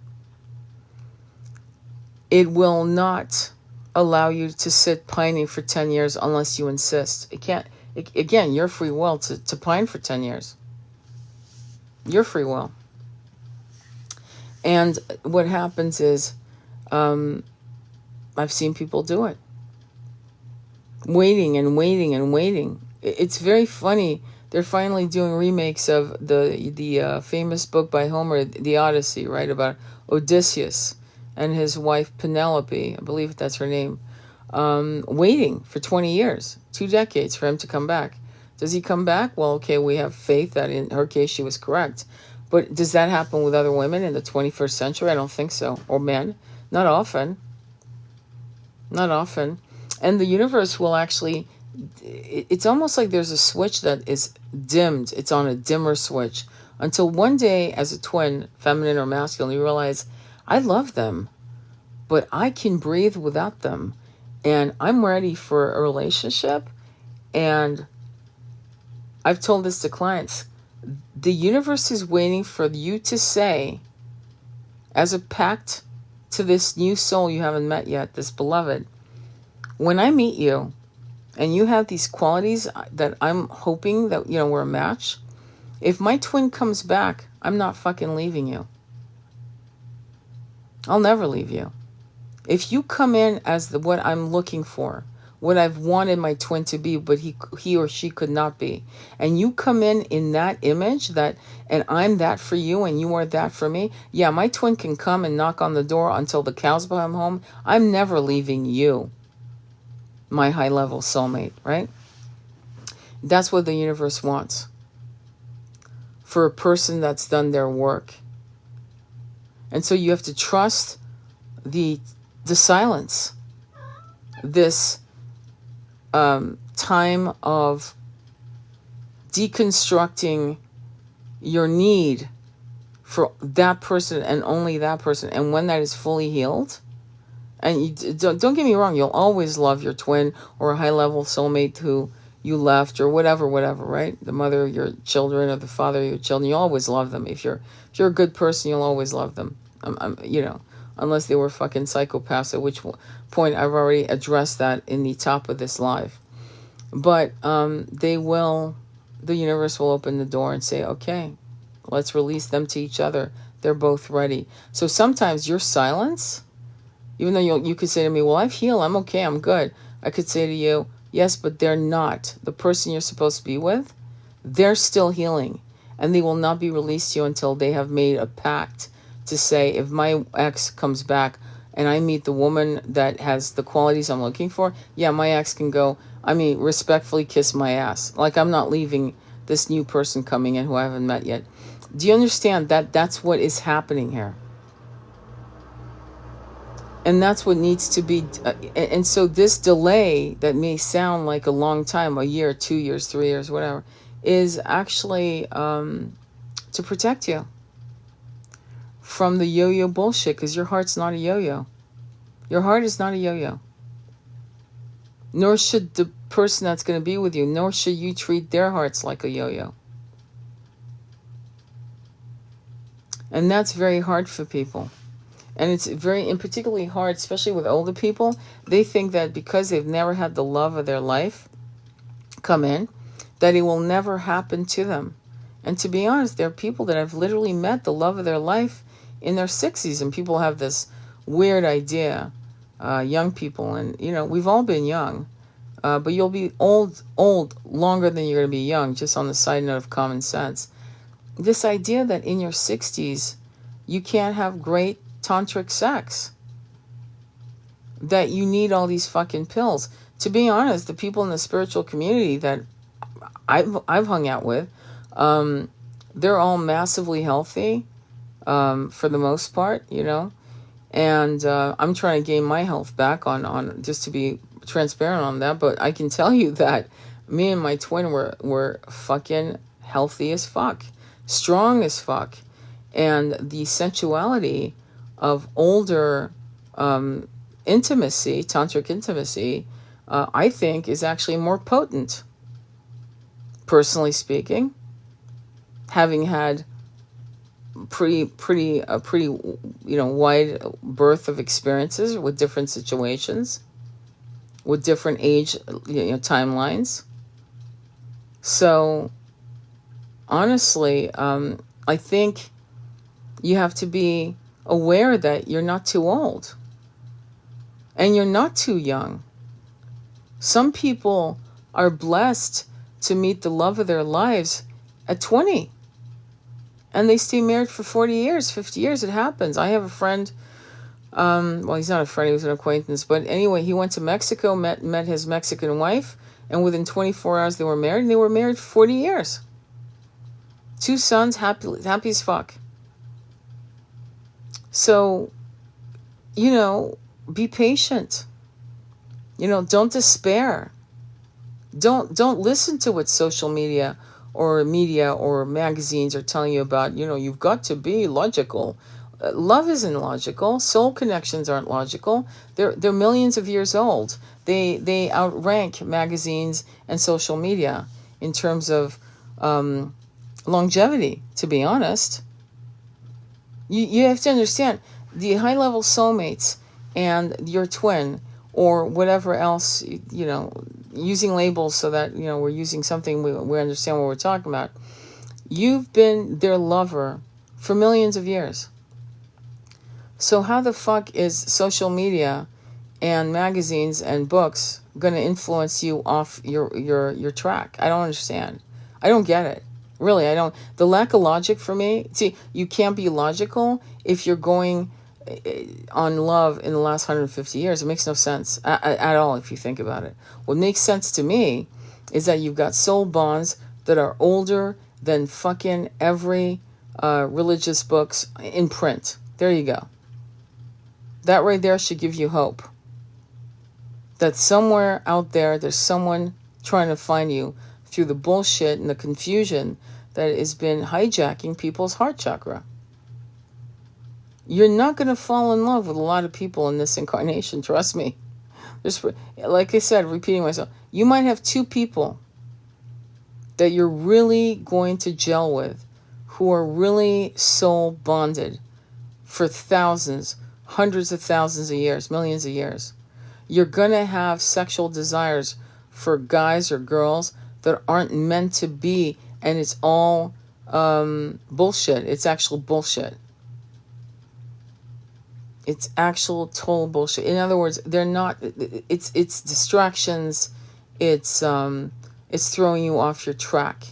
It will not allow you to sit pining for 10 years unless you insist. It can't. Again, your free will to pine for 10 years. Your free will. And what happens is, I've seen people do it. Waiting and waiting and waiting. It's very funny. They're finally doing remakes of the famous book by Homer, The Odyssey, right? About Odysseus and his wife Penelope. I believe that's her name. Waiting for 20 years, 2 decades for him to come back. Does he come back? Well, okay, we have faith that in her case she was correct. But does that happen with other women in the 21st century? I don't think so. Or men. Not often. Not often. And the universe will actually, it's almost like there's a switch that is dimmed. It's on a dimmer switch. Until one day, as a twin, feminine or masculine, you realize, I love them, but I can breathe without them. And I'm ready for a relationship. And I've told this to clients. The universe is waiting for you to say, as a pact to this new soul you haven't met yet, this beloved, when I meet you and you have these qualities that I'm hoping that, we're a match, if my twin comes back, I'm not fucking leaving you. I'll never leave you. If you come in as what I'm looking for, what I've wanted my twin to be, but he or she could not be, and you come in that image, and I'm that for you and you are that for me, yeah, my twin can come and knock on the door until the cows come home. I'm never leaving you, my high-level soulmate, right? That's what the universe wants for a person that's done their work. And so you have to trust the silence, this time of deconstructing your need for that person and only that person. And when that is fully healed, and don't get me wrong, you'll always love your twin or a high-level soulmate who you left or whatever, right? The mother of your children or the father of your children, you always love them. If you're a good person, you'll always love them. Unless they were fucking psychopaths, at which point I've already addressed that in the top of this live. But the universe will open the door and say, okay, let's release them to each other. They're both ready. So sometimes your silence, even though you could say to me, well, I've healed, I'm okay, I'm good. I could say to you, yes, but they're not. The person you're supposed to be with, they're still healing. And they will not be released to you until they have made a pact to say, if my ex comes back and I meet the woman that has the qualities I'm looking for, yeah, my ex can go, respectfully kiss my ass. Like, I'm not leaving this new person coming in who I haven't met yet. Do you understand that that's what is happening here? And that's what needs to be. And so this delay that may sound like a long time, a year, 2 years, 3 years, whatever, is actually to protect you from the yo-yo bullshit, because your heart's not a yo-yo. Your heart is not a yo-yo. Nor should the person that's going to be with you, nor should you treat their hearts like a yo-yo. And that's very hard for people. And it's particularly hard, especially with older people. They think that because they've never had the love of their life come in, that it will never happen to them. And to be honest, there are people that I've literally met the love of their life in their 60s, and people have this weird idea, young people, and we've all been young, but you'll be old longer than you're going to be young, just on the side note of common sense. This idea that in your 60s you can't have great tantric sex, that you need all these fucking pills. To be honest, the people in the spiritual community that I've hung out with, they're all massively healthy, for the most part, and I'm trying to gain my health back on just to be transparent on that. But I can tell you that me and my twin were fucking healthy as fuck, strong as fuck, and the sensuality of older intimacy, tantric intimacy, I think is actually more potent, personally speaking, having had pretty wide berth of experiences with different situations, with different age timelines. So honestly, I think you have to be aware that you're not too old and you're not too young. Some people are blessed to meet the love of their lives at 20. And they stay married for 40 years, 50 years. It happens. I have a friend, well, he's not a friend, he was an acquaintance. But anyway, he went to Mexico, met his Mexican wife, and within 24 hours they were married, and they were married for 40 years. 2 sons, happy as fuck. So, be patient. Don't despair. Don't listen to what social media or magazines are telling you about. You've got to be logical. Love isn't logical. Soul connections aren't logical. They're millions of years old. They outrank magazines and social media in terms of longevity, to be honest. You have to understand, the high-level soulmates and your twin, or whatever else, using labels so that, we're using something we understand what we're talking about. You've been their lover for millions of years. So how the fuck is social media and magazines and books going to influence you off your track? I don't understand. I don't get it. Really, I don't. The lack of logic for me, see, you can't be logical if you're going on love in the last 150 years. It makes no sense at all if you think about it. What makes sense to me is that you've got soul bonds that are older than fucking every religious books in print. There you go. That right there should give you hope. That somewhere out there, there's someone trying to find you through the bullshit and the confusion that has been hijacking people's heart chakra. You're not going to fall in love with a lot of people in this incarnation, trust me. Just like I said, repeating myself, you might have 2 people that you're really going to gel with, who are really soul bonded for thousands, hundreds of thousands of years, millions of years. You're going to have sexual desires for guys or girls that aren't meant to be, and it's all bullshit. It's actual bullshit. It's actual total bullshit. In other words, they're not. It's distractions. It's throwing you off your track.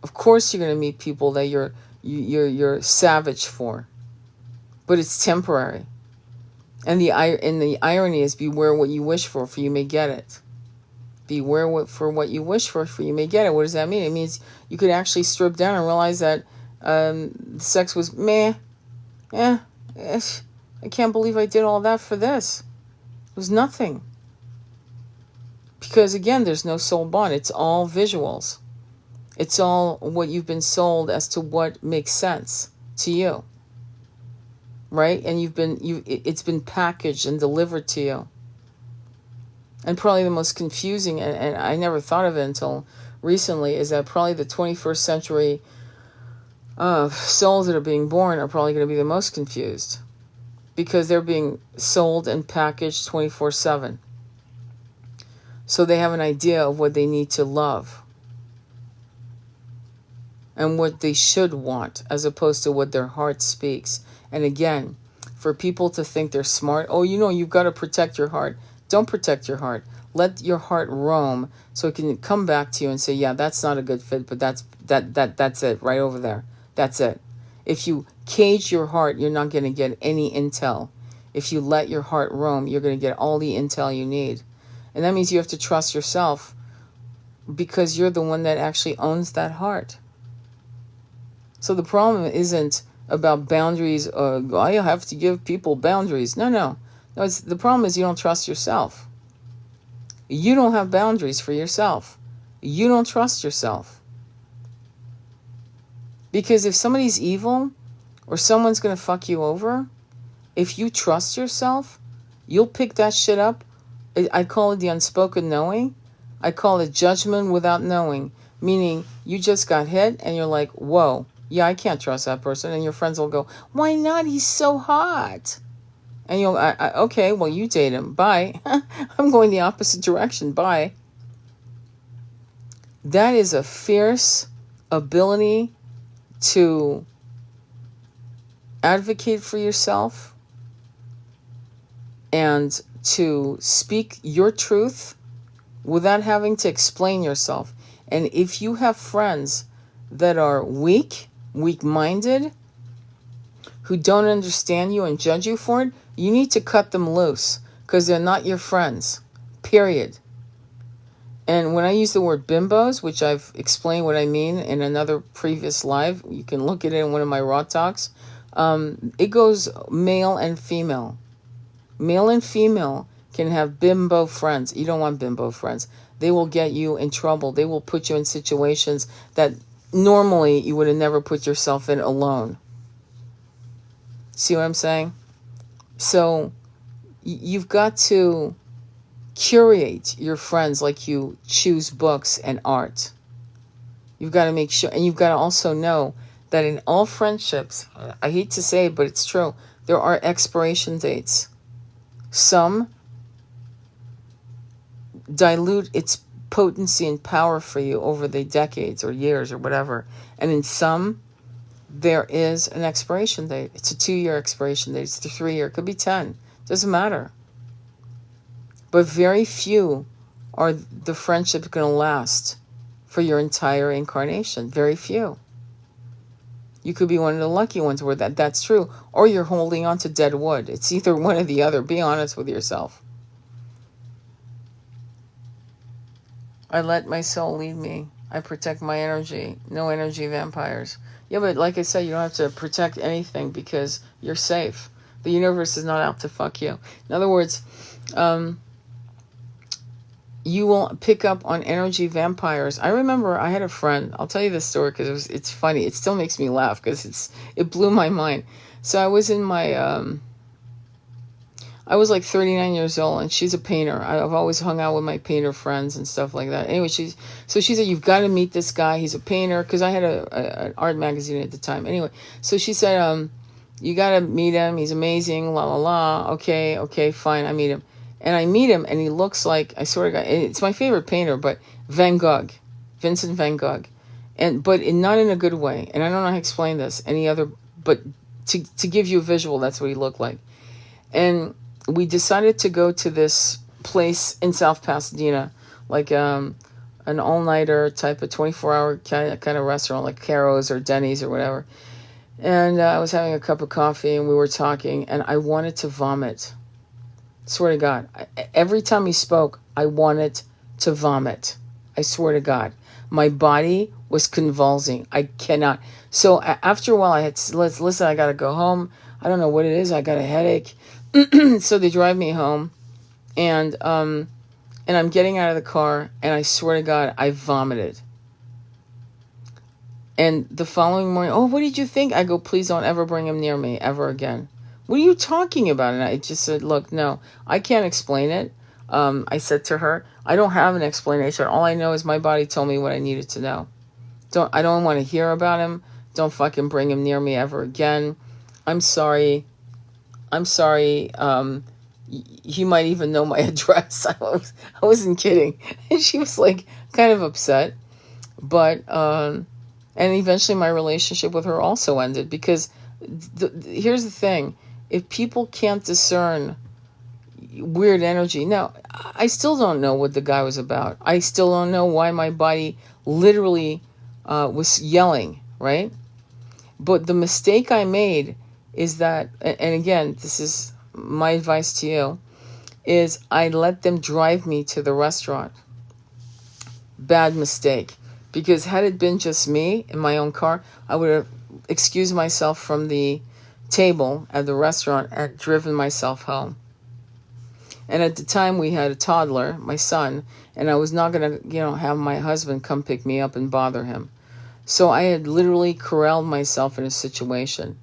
Of course, you're going to meet people that you're savage for, but it's temporary. And the irony is, beware what you wish for you may get it. Beware for what you wish for you may get it. What does that mean? It means you could actually strip down and realize that the sex was meh. Yeah. I can't believe I did all that for this. It was nothing. Because again, there's no soul bond. It's all visuals. It's all what you've been sold as to what makes sense to you. Right? And it's been packaged and delivered to you. And probably the most confusing, and I never thought of it until recently, is that probably the 21st century souls that are being born are probably going to be the most confused, because they're being sold and packaged 24/7. So they have an idea of what they need to love. and what they should want, as opposed to what their heart speaks. And again, for people to think they're smart, oh, you've got to protect your heart. Don't protect your heart. Let your heart roam so it can come back to you and say, yeah, that's not a good fit, but that's it right over there. That's it. If you cage your heart, you're not going to get any intel. If you let your heart roam, you're going to get all the intel you need. And that means you have to trust yourself, because you're the one that actually owns that heart. So the problem isn't about boundaries. I have to give people boundaries. No. The problem is you don't trust yourself. You don't have boundaries for yourself. You don't trust yourself. Because if somebody's evil or someone's going to fuck you over, if you trust yourself, you'll pick that shit up. I call it the unspoken knowing. I call it judgment without knowing. Meaning you just got hit and you're like, whoa, yeah, I can't trust that person. And your friends will go, why not? He's so hot. And you'll, okay, well, you date him. Bye. I'm going the opposite direction. Bye. That is a fierce ability to advocate for yourself and to speak your truth without having to explain yourself. And if you have friends that are weak-minded, who don't understand you and judge you for it, you need to cut them loose, because they're not your friends, period. And when I use the word bimbos, which I've explained what I mean in another previous live, you can look at it in one of my raw talks, it goes male and female. Male and female can have bimbo friends. You don't want bimbo friends. They will get you in trouble. They will put you in situations that normally you would have never put yourself in alone. See what I'm saying? So you've got to curate your friends like you choose books and art. You've got to make sure, and you've got to also know that in all friendships, I hate to say it, but it's true, there are expiration dates. Some dilute its potency and power for you over the decades or years or whatever. And in some, there is an expiration date. It's a 2-year expiration date. It's a 3-year. It could be 10. Doesn't matter. But very few are the friendships going to last for your entire incarnation. Very few. You could be one of the lucky ones where that's true. Or you're holding on to dead wood. It's either one or the other. Be honest with yourself. I let my soul lead me. I protect my energy. No energy vampires. Yeah, but like I said, you don't have to protect anything because you're safe. The universe is not out to fuck you. In other words, you will pick up on energy vampires. I remember I had a friend. I'll tell you this story because it's funny. It still makes me laugh because it blew my mind. So I was in my... I was like 39 years old, and she's a painter. I've always hung out with my painter friends and stuff like that. Anyway, she said, you've got to meet this guy. He's a painter, because I had an art magazine at the time. Anyway, so she said, you got to meet him. He's amazing, la, la, la. Okay, fine, I meet him. And I meet him, and he looks like, I swear to God, it's my favorite painter, but Vincent Van Gogh. But not in a good way. And I don't know how to explain this but to give you a visual, that's what he looked like. And we decided to go to this place in South Pasadena, like an all-nighter type of 24-hour kind of restaurant, like Caro's or Denny's or whatever. And I was having a cup of coffee, and we were talking, and I wanted to vomit. Swear to God. Every time he spoke, I wanted to vomit. I swear to God. My body was convulsing. I cannot. So after a while, I had to, listen, I got to go home. I don't know what it is. I got a headache. So they drive me home, and I'm getting out of the car, and I swear to God, I vomited. And the following morning, oh, what did you think? I go, please don't ever bring him near me ever again. What are you talking about? And I just said, look, no, I can't explain it. I said to her, I don't have an explanation. All I know is my body told me what I needed to know. I don't want to hear about him. Don't fucking bring him near me ever again. I'm sorry. He might even know my address. I wasn't kidding. And she was like kind of upset. But, and And eventually my relationship with her also ended, because here's the thing. If people can't discern weird energy. Now, I still don't know what the guy was about. I still don't know why my body literally was yelling, right? But the mistake I made is that, and again, this is my advice to you, is I let them drive me to the restaurant. Bad mistake. Because had it been just me in my own car, I would have excused myself from the table at the restaurant and driven myself home. And at the time we had a toddler, my son, and I was not going to, have my husband come pick me up and bother him. So I had literally corralled myself in a situation.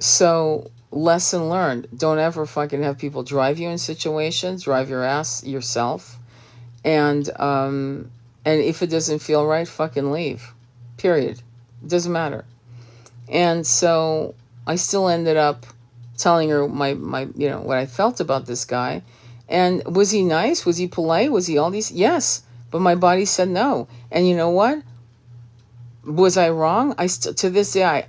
So, lesson learned. Don't ever fucking have people drive you in situations. Drive your ass yourself. And if it doesn't feel right, fucking leave. Period. It doesn't matter. And so I still ended up telling her my what I felt about this guy. And was he nice? Was he polite? Was he all these? Yes. But my body said no. And you know what? Was I wrong? To this day,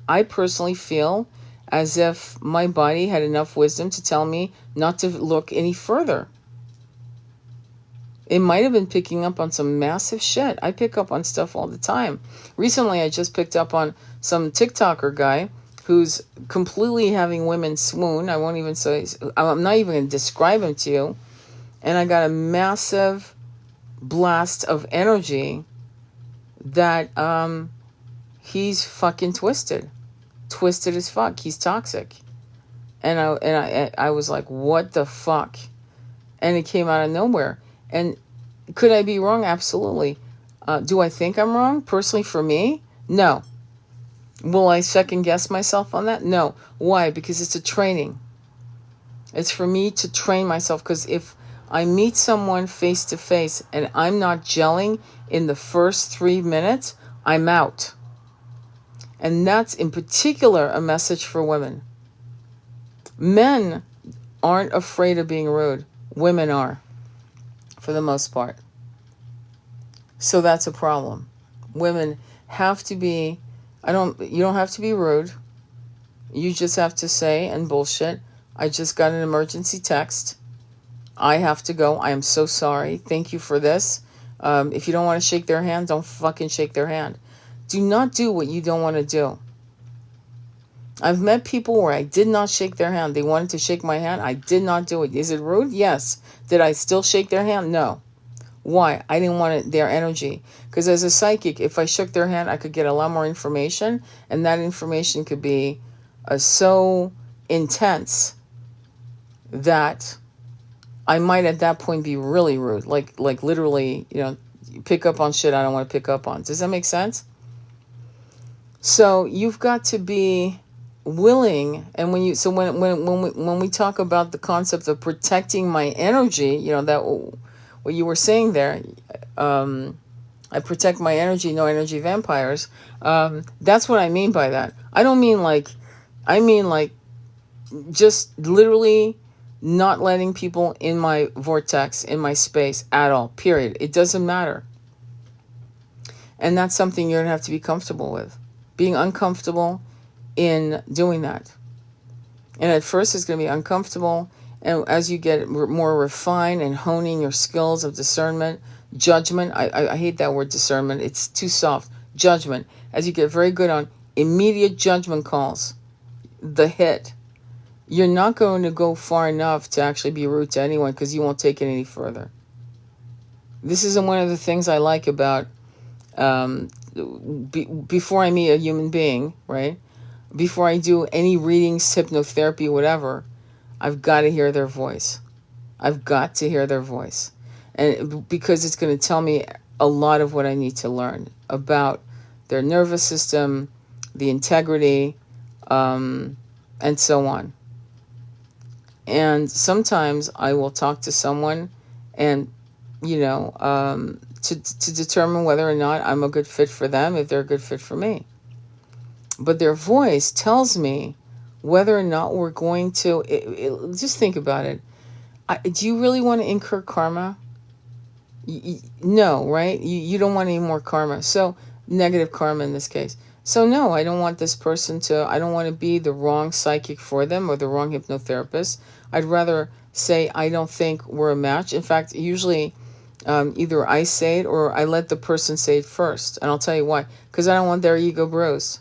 I personally feel as if my body had enough wisdom to tell me not to look any further. It might have been picking up on some massive shit. I pick up on stuff all the time. Recently, I just picked up on some TikToker guy who's completely having women swoon. I won't even say, I'm not even going to describe him to you. And I got a massive blast of energy that he's fucking twisted as fuck. He's toxic. And I was like, what the fuck? And it came out of nowhere. And could I be wrong? Absolutely. Do I think I'm wrong? Personally, for me? No. Will I second guess myself on that? No. Why? Because it's a training. It's for me to train myself. Because if I meet someone face to face and I'm not gelling in the first 3 minutes, I'm out. And that's in particular a message for women. Men aren't afraid of being rude. Women are, for the most part. So that's a problem. Women have to be, you don't have to be rude. You just have to say, and bullshit, I just got an emergency text. I have to go. I am so sorry. Thank you for this. If you don't want to shake their hand, don't fucking shake their hand. Do not do what you don't want to do. I've met people where I did not shake their hand. They wanted to shake my hand. I did not do it. Is it rude? Yes. Did I still shake their hand? No. Why? I didn't want their energy. Because as a psychic, if I shook their hand, I could get a lot more information. And that information could be so intense that I might at that point be really rude. Like literally, pick up on shit I don't want to pick up on. Does that make sense? So you've got to be willing, and when we talk about the concept of protecting my energy, that what you were saying there, I protect my energy, no energy vampires. That's what I mean by that. I don't mean I mean just literally not letting people in my vortex, in my space at all, period. It doesn't matter. And that's something you're going to have to be comfortable with. Being uncomfortable in doing that. And at first it's going to be uncomfortable. And as you get more refined and honing your skills of discernment, judgment, I hate that word discernment. It's too soft. Judgment. As you get very good on immediate judgment calls, the hit, you're not going to go far enough to actually be rude to anyone because you won't take it any further. This is one of the things I like about before I meet a human being, right? Before I do any readings, hypnotherapy, whatever, I've got to hear their voice. I've got to hear their voice. And because it's going to tell me a lot of what I need to learn about their nervous system, the integrity, and so on. And sometimes I will talk to someone and, to determine whether or not I'm a good fit for them, if they're a good fit for me. But their voice tells me whether or not we're going to, just think about it. Do you really want to incur karma? No, right? You don't want any more karma. So Negative karma in this case. So no, I don't want this person to, I don't want to be the wrong psychic for them or the wrong hypnotherapist. I'd rather say, I don't think we're a match. In fact, usually either I say it or I let the person say it first. And I'll tell you why. Because I don't want their ego bruised.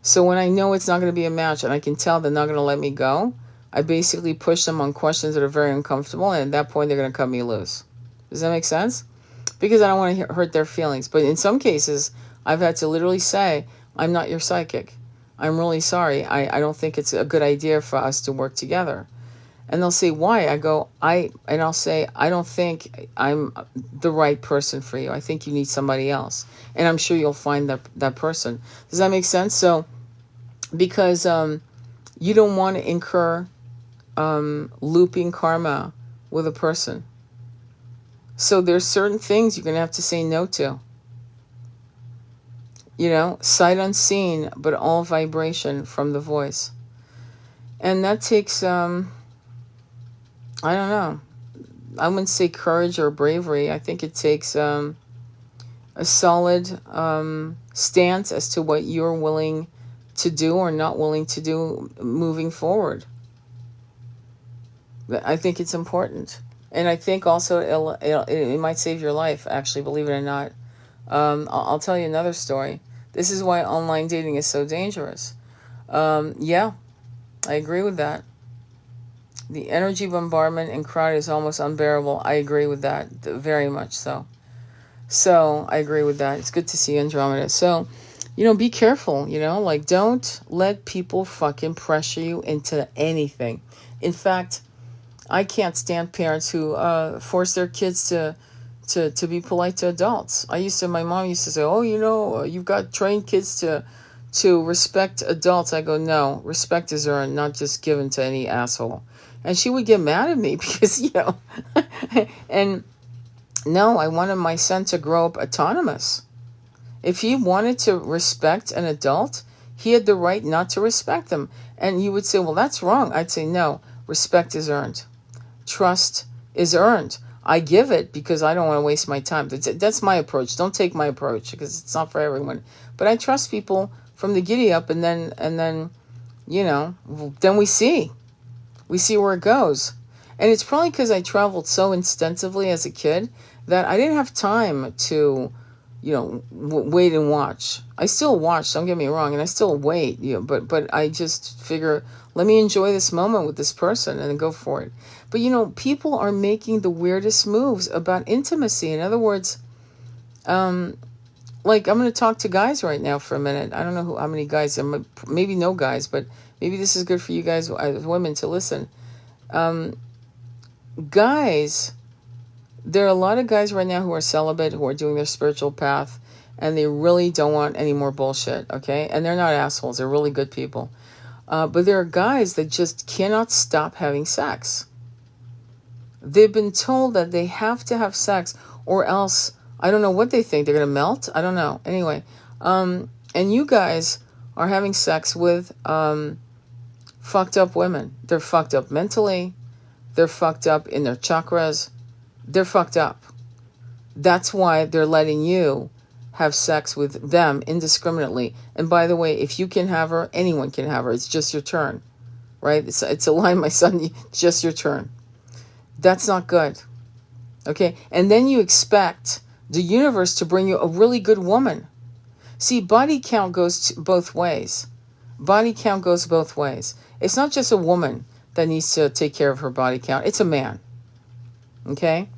So when I know it's not going to be a match and I can tell they're not going to let me go, I basically push them on questions that are very uncomfortable. And at that point, they're going to cut me loose. Does that make sense? Because I don't want to hurt their feelings. But in some cases, I've had to literally say, I'm not your psychic. I'm really sorry. I don't think it's a good idea for us to work together. And they'll say, why? I'll say, I don't think I'm the right person for you. I think you need somebody else. And I'm sure you'll find that person. Does that make sense? So, because you don't want to incur looping karma with a person. So there's certain things you're going to have to say no to. You know, sight unseen, but all vibration from the voice. And that takes, I don't know, I wouldn't say courage or bravery. I think it takes a solid stance as to what you're willing to do or not willing to do moving forward. I think it's important. And I think also it might save your life, actually, believe it or not. I'll tell you another story. This is why online dating is so dangerous. Yeah, I agree with that. The energy bombardment and crowd is almost unbearable. I agree with that, very much so. So, I agree with that. It's good to see Andromeda. So, you know, be careful, you know, like don't let people fucking pressure you into anything. In fact, I can't stand parents who force their kids to be polite to adults. My mom used to say, oh, you know, you've got trained kids to respect adults. I go, no, respect is earned, not just given to any asshole. And she would get mad at me because, you know, and no, I wanted my son to grow up autonomous. If he wanted to respect an adult, he had the right not to respect them. And you would say, well, that's wrong. I'd say, no, respect is earned. Trust is earned. I give it because I don't want to waste my time. That's my approach. Don't take my approach because it's not for everyone. But I trust people from the giddy up, and then, you know, then we see where it goes. And it's probably because I traveled so extensively as a kid that I didn't have time to, you know, wait and watch. I still watch, don't get me wrong, and I still wait, you know, but I just figure, let me enjoy this moment with this person and then go for it. But, you know, people are making the weirdest moves about intimacy. In other words, like, I'm going to talk to guys right now for a minute. I don't know how many guys, maybe no guys, but maybe this is good for you guys as women to listen. Guys, there are a lot of guys right now who are celibate, who are doing their spiritual path, and they really don't want any more bullshit, okay? And they're not assholes. They're really good people. But there are guys that just cannot stop having sex. They've been told that they have to have sex or else, I don't know what they think. They're going to melt? I don't know. Anyway, and you guys are having sex with fucked up women. They're fucked up mentally. They're fucked up in their chakras. They're fucked up. That's why they're letting you have sex with them indiscriminately. And by the way, if you can have her, anyone can have her. It's just your turn, right? It's a line, my son, it's just your turn. That's not good, okay? And then you expect the universe to bring you a really good woman. See, body count goes both ways. Body count goes both ways. It's not just a woman that needs to take care of her body count. It's a man, okay?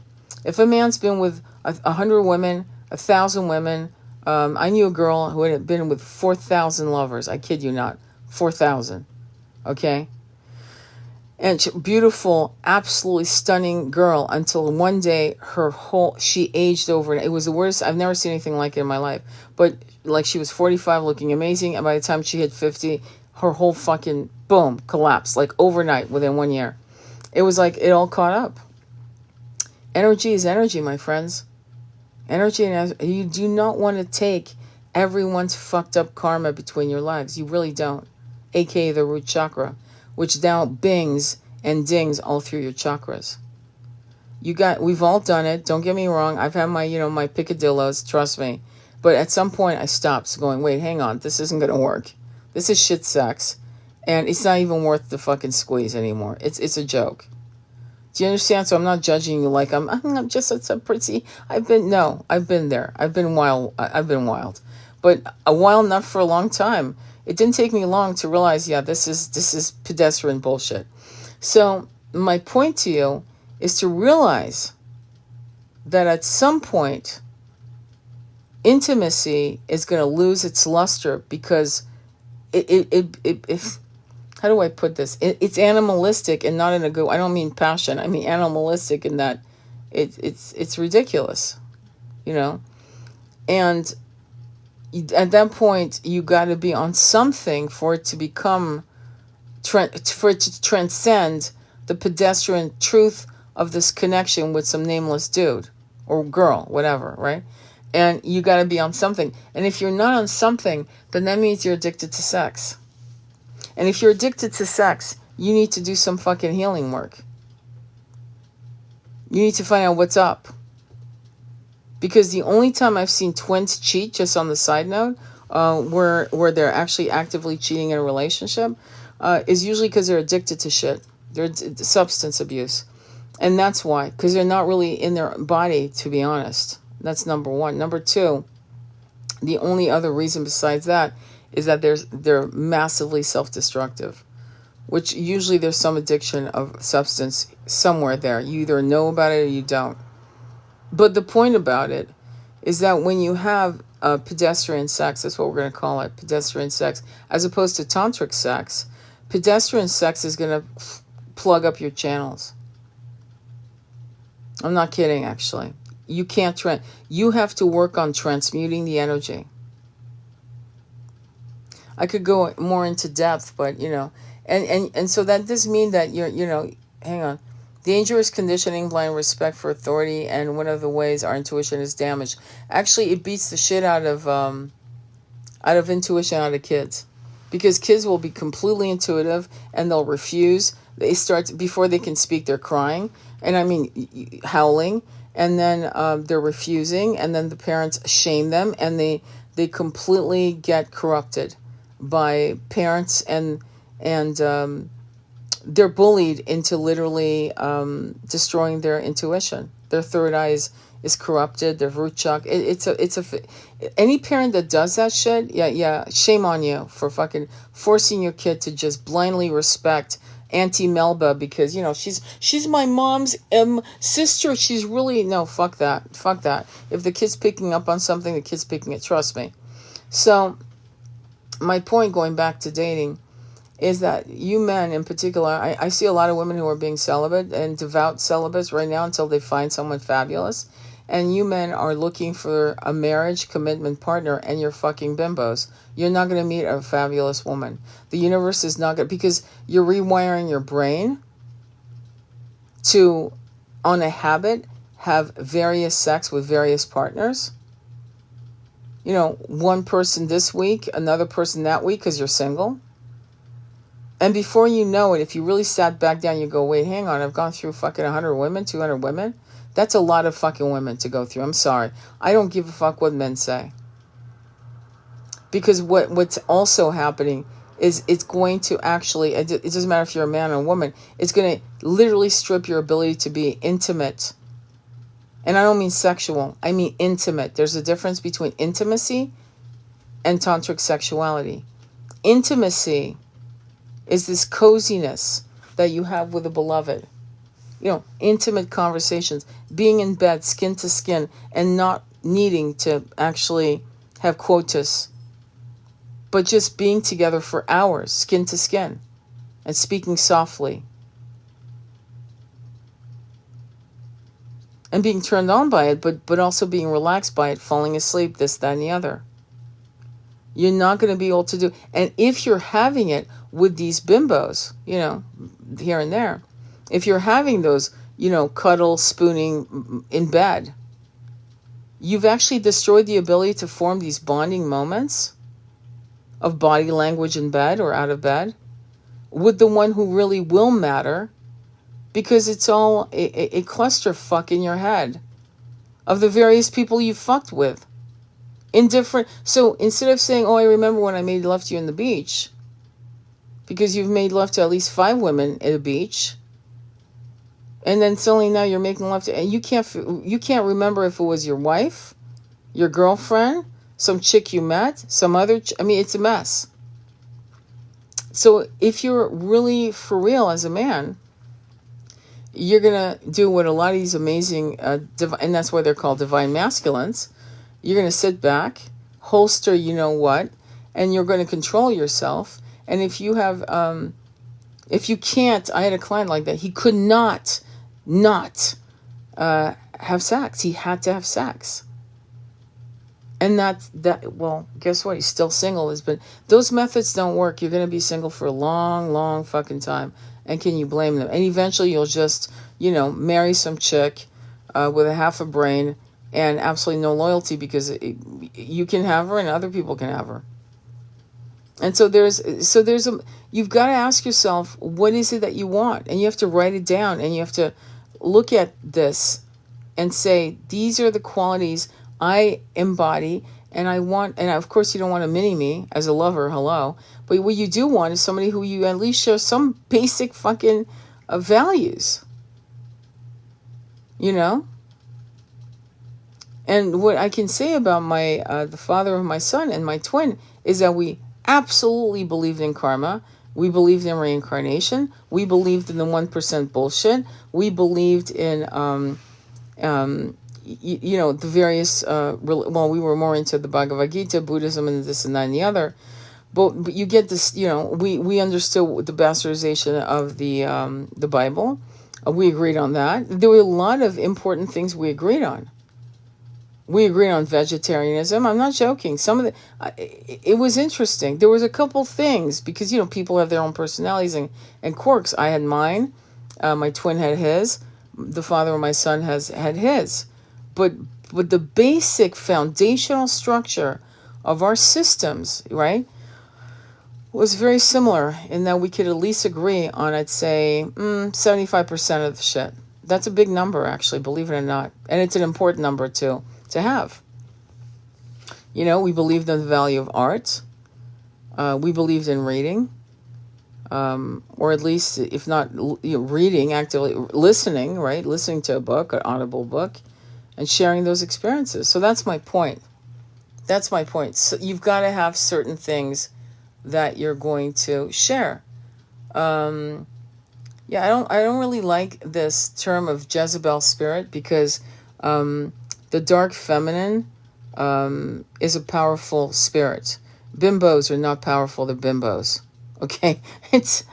If a man's been with 100 women, 1,000 women, I knew a girl who had been with 4,000 lovers. I kid you not, 4,000, okay? And beautiful, absolutely stunning girl until one day she aged over. It was the worst. I've never seen anything like it in my life. But like she was 45 looking amazing. And by the time she hit 50, her whole fucking, boom, collapsed. Like overnight within 1 year. It was like it all caught up. Energy is energy, my friends. Energy, and you do not want to take everyone's fucked up karma between your legs. You really don't. AKA the root chakra, which now bings and dings all through your chakras. We've all done it. Don't get me wrong. I've had my picadillos. Trust me. But at some point I stopped going, wait, hang on, this isn't going to work. This is shit sex. And it's not even worth the fucking squeeze anymore. It's a joke. Do you understand? So I'm not judging you like I'm just so pretty. I've been there. I've been wild. But a while, not for a long time. It didn't take me long to realize, yeah, this is pedestrian bullshit. So my point to you is to realize that at some point intimacy is going to lose its luster because it how do I put this? It's animalistic and not in a good. I don't mean passion. I mean animalistic in that it's ridiculous, you know. And at that point, you got to be on something for it to become, for it to transcend the pedestrian truth of this connection with some nameless dude or girl, whatever, right? And you got to be on something. And if you're not on something, then that means you're addicted to sex. And if you're addicted to sex, you need to do some fucking healing work. You need to find out what's up. Because the only time I've seen twins cheat, just on the side note, where they're actually actively cheating in a relationship, is usually because they're addicted to shit. They're substance abuse. And that's why. Because they're not really in their body, to be honest. That's number one. Number two, the only other reason besides that is that they're massively self-destructive, which usually there's some addiction of substance somewhere there. You either know about it or you don't. But the point about it is that when you have pedestrian sex, that's what we're going to call it, pedestrian sex, as opposed to tantric sex, pedestrian sex is going to plug up your channels. I'm not kidding, actually. You can't you have to work on transmuting the energy. I could go more into depth, but, you know, and so that does mean that you're, you know, hang on. Dangerous conditioning, blind respect for authority, and one of the ways our intuition is damaged. Actually, it beats the shit out of intuition out of kids. Because kids will be completely intuitive and they'll refuse. They start, before they can speak, they're crying. And I mean, howling. And then they're refusing. And then the parents shame them. And they completely get corrupted by parents, and they're bullied into literally destroying their intuition. Their third eye is corrupted. Their root chakra. Any parent that does that shit, yeah, shame on you for fucking forcing your kid to just blindly respect Auntie Melba because, you know, she's my mom's sister. She's really, no, fuck that. If the kid's picking up on something, the kid's picking it. Trust me. So my point, going back to dating, is that you men in particular, I see a lot of women who are being celibate and devout celibates right now until they find someone fabulous. And you men are looking for a marriage commitment partner, and you're fucking bimbos. You're not going to meet a fabulous woman. The universe is not going to, because you're rewiring your brain to, on a habit, have various sex with various partners. You know, one person this week, another person that week because you're single. And before you know it, if you really sat back down, you go, wait, hang on, I've gone through fucking 100 women, 200 women. That's a lot of fucking women to go through. I'm sorry. I don't give a fuck what men say. Because what's also happening is it's going to actually, it doesn't matter if you're a man or a woman, it's going to literally strip your ability to be intimate. And I don't mean sexual, I mean intimate. There's a difference between intimacy and tantric sexuality. Intimacy is this coziness that you have with a beloved. You know, intimate conversations, being in bed, skin to skin, and not needing to actually have quotas, but just being together for hours, skin to skin, and speaking softly. And being turned on by it, but also being relaxed by it, falling asleep, this, that, and the other. You're not going to be able to do. And if you're having it with these bimbos, you know, here and there, if you're having those, you know, cuddle, spooning in bed, you've actually destroyed the ability to form these bonding moments of body language in bed or out of bed with the one who really will matter, because it's all a clusterfuck in your head of the various people you fucked with. Indifferent. So instead of saying, oh, I remember when I made love to you on the beach, because you've made love to at least 5 women at a beach, and then suddenly now you're making love to, and you can't remember if it was your wife, your girlfriend, some chick you met, some other, I mean, it's a mess. So if you're really for real as a man, you're going to do what a lot of these amazing, and that's why they're called divine masculines. You're going to sit back, holster you know what, and you're going to control yourself. And if you have, if you can't, I had a client like that. He could not have sex. He had to have sex. And well, guess what? He's still single. But those methods don't work. You're going to be single for a long, long fucking time. And can you blame them? And eventually you'll just, marry some chick with a half a brain and absolutely no loyalty, because you can have her and other people can have her. And so you've got to ask yourself, what is it that you want? And you have to write it down, and you have to look at this and say, these are the qualities I embody, and I want, and of course you don't want a mini-me as a lover, hello, but what you do want is somebody who you at least share some basic fucking values, And what I can say about the father of my son and my twin is that we absolutely believed in karma. We believed in reincarnation. We believed in the 1% bullshit. We believed in, the various, we were more into the Bhagavad Gita, Buddhism, and this and that and the other. But you get this, we understood the bastardization of the Bible. We agreed on that. There were a lot of important things we agreed on. We agreed on vegetarianism. I'm not joking. Some of it was interesting. There was a couple things, because, people have their own personalities and quirks. I had mine. My twin had his. The father of my son had his. But the basic foundational structure of our systems, right, was very similar in that we could at least agree on, I'd say, 75% of the shit. That's a big number, actually, believe it or not. And it's an important number, too, to have. We believed in the value of art. We believed in reading. Or at least, if not reading, actively listening, right? Listening to a book, an audible book, and sharing those experiences. So that's my point. So you've got to have certain things that you're going to share. I don't really like this term of Jezebel spirit, because the dark feminine is a powerful spirit. Bimbos are not powerful, they're bimbos. Okay? It's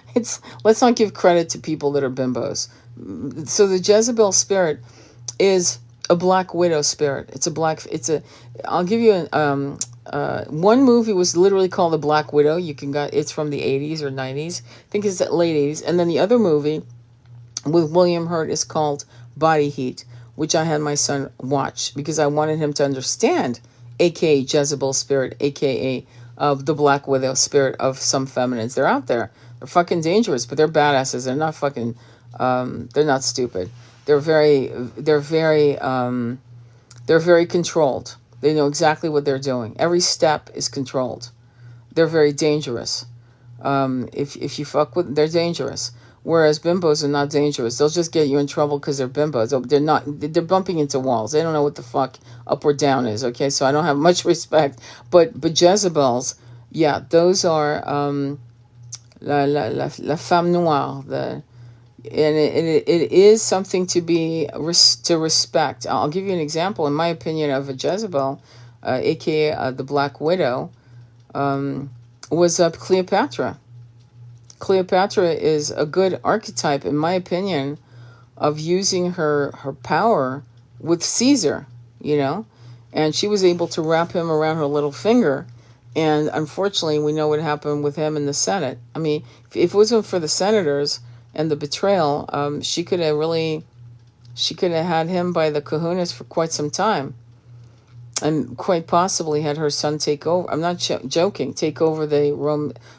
let's not give credit to people that are bimbos. So the Jezebel spirit is a black widow spirit. I'll give you one movie was literally called The Black Widow. It's from the 80s or 90s. I think it's the late 80s. And then the other movie with William Hurt is called Body Heat, which I had my son watch because I wanted him to understand, aka Jezebel spirit, aka the Black Widow spirit of some feminines. They're out there. They're fucking dangerous, but they're badasses. They're not fucking, they're not stupid. They're very controlled. They know exactly what they're doing. Every step is controlled. They're very dangerous. If you fuck with, they're dangerous. Whereas bimbos are not dangerous. They'll just get you in trouble because they're bimbos. They're bumping into walls. They don't know what the fuck up or down is. Okay, so I don't have much respect. But Jezebels, yeah, those are la femme noire. And it is something to respect. I'll give you an example. In my opinion, of a Jezebel, aka the Black Widow, was Cleopatra. Cleopatra is a good archetype, in my opinion, of using her power with Caesar, and she was able to wrap him around her little finger. And unfortunately, we know what happened with him in the Senate. I mean, if it wasn't for the senators and the betrayal, she could have had him by the kahunas for quite some time. And quite possibly had her son take over. I'm not joking. Take over the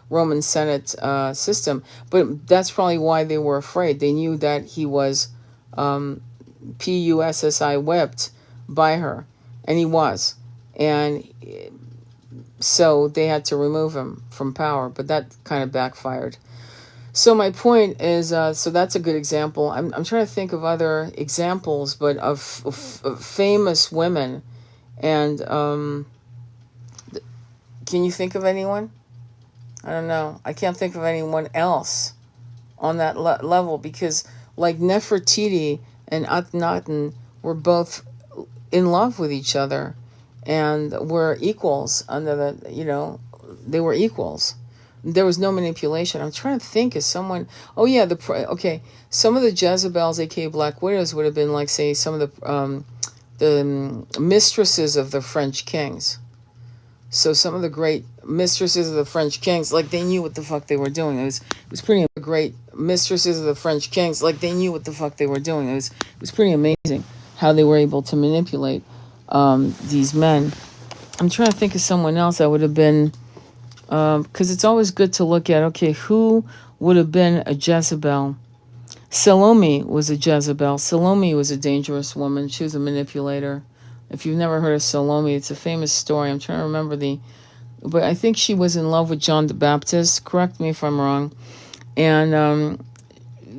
Roman Senate system. But that's probably why they were afraid. They knew that he was PUSSI whipped by her. And he was. And so they had to remove him from power, but that kind of backfired. So my point is, so that's a good example. I'm trying to think of other examples, but of famous women. And can you think of anyone? I don't know. I can't think of anyone else on that level, because like Nefertiti and Akhenaten were both in love with each other and were equals under the, they were equals. There was no manipulation. I'm trying to think of someone. Oh yeah, okay. Some of the Jezebels, aka Black Widows, would have been like, say, some of the mistresses of the French kings. So some of the great mistresses of the French kings, like they knew what the fuck they were doing. It was pretty great. Mistresses of the French kings, like they knew what the fuck they were doing. It was pretty amazing how they were able to manipulate these men. I'm trying to think of someone else that would have been, because it's always good to look at, okay, who would have been a Jezebel? Salome was a Jezebel. Salome was a dangerous woman. She was a manipulator. If you've never heard of Salome, it's a famous story. I'm trying to remember but I think she was in love with John the Baptist. Correct me if I'm wrong. And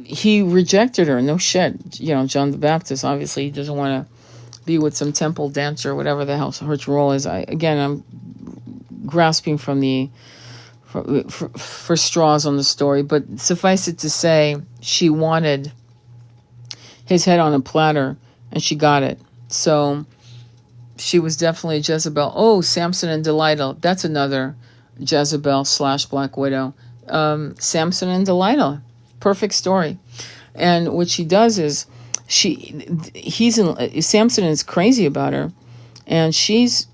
he rejected her. No shit. John the Baptist, obviously, he doesn't want to be with some temple dancer or whatever the hell her role is. I'm grasping from for straws on the story, but suffice it to say, she wanted his head on a platter, and she got it. So she was definitely a Jezebel. Oh, Samson and Delilah. That's another Jezebel / Black Widow. Samson and Delilah. Perfect story. And what she does is Samson is crazy about her, and she's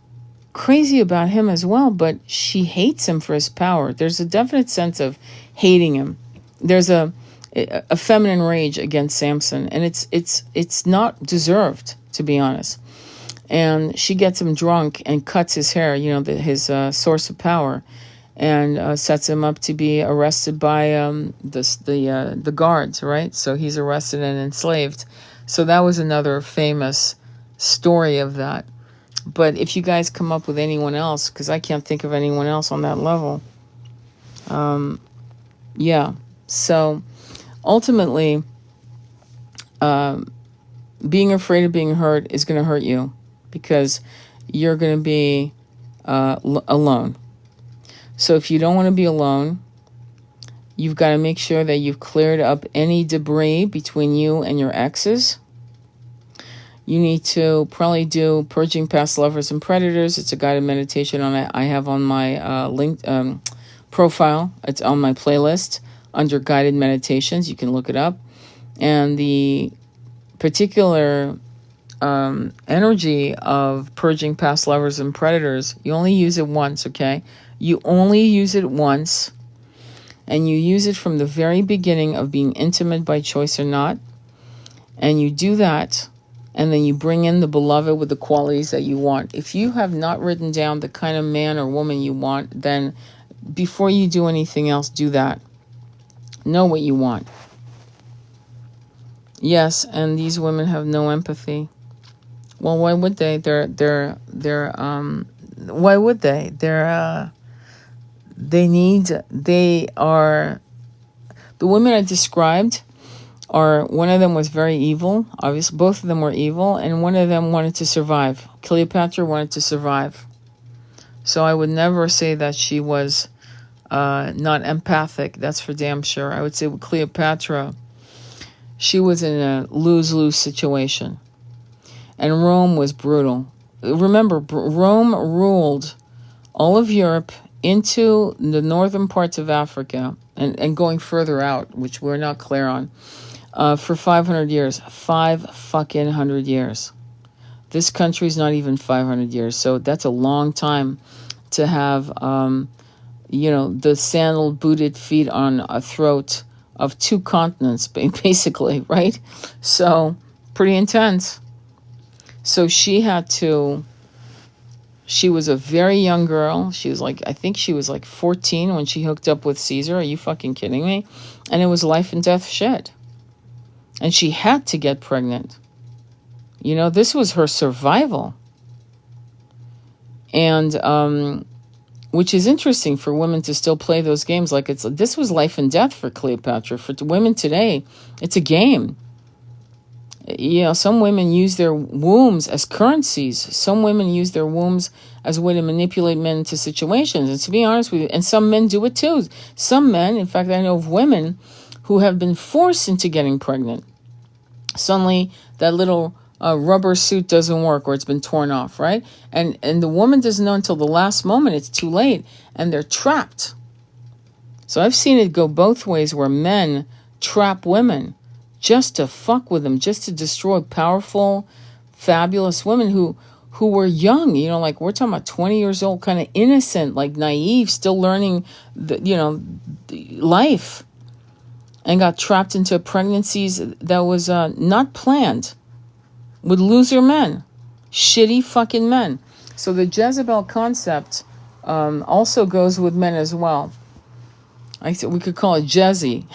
crazy about him as well, but she hates him for his power. There's a definite sense of hating him. There's a feminine rage against Samson, and it's not deserved, to be honest. And she gets him drunk and cuts his hair, his source of power, and sets him up to be arrested by the guards, right? So he's arrested and enslaved. So that was another famous story of that. But if you guys come up with anyone else, because I can't think of anyone else on that level. Yeah. So ultimately, being afraid of being hurt is going to hurt you, because you're going to be alone. So if you don't want to be alone, you've got to make sure that you've cleared up any debris between you and your exes. You need to probably do Purging Past Lovers and Predators. It's a guided meditation on it. I have on my link profile. It's on my playlist under guided meditations. You can look it up. And the particular energy of Purging Past Lovers and Predators, you only use it once, okay? You only use it once, and you use it from the very beginning of being intimate by choice or not. And you do that, and then you bring in the beloved with the qualities that you want. If you have not written down the kind of man or woman you want, then before you do anything else, do that. Know what you want. Yes, and these women have no empathy. Well, why would they? Why would they? The women I described one of them was very evil. Obviously, both of them were evil, and one of them wanted to survive. Cleopatra wanted to survive. So I would never say that she was not empathic. That's for damn sure. I would say with Cleopatra, she was in a lose-lose situation. And Rome was brutal. Remember, Rome ruled all of Europe into the northern parts of Africa and going further out, which we're not clear on, for 500 years. 500 years. This country's not even 500 years, so that's a long time to have, the sandal-booted feet on a throat of 2 continents, basically, right? So, pretty intense. So she was a very young girl. I think she was like 14 when she hooked up with Caesar. Are you fucking kidding me? And it was life and death shit. And she had to get pregnant. This was her survival. And which is interesting for women to still play those games like this was life and death for Cleopatra. For women today, it's a game. You know, some women use their wombs as currencies. Some women use their wombs as a way to manipulate men into situations. And to be honest with you, and some men do it too. Some men, in fact, I know of women who have been forced into getting pregnant. Suddenly, that little rubber suit doesn't work, or it's been torn off, right? And the woman doesn't know until the last moment. It's too late, and they're trapped. So I've seen it go both ways, where men trap women just to fuck with them, just to destroy powerful, fabulous women who were young, you know, like we're talking about 20 years old, kind of innocent, like naive, still learning, life, and got trapped into pregnancies that was not planned with loser men, shitty fucking men. So the Jezebel concept also goes with men as well. We could call it Jezzy,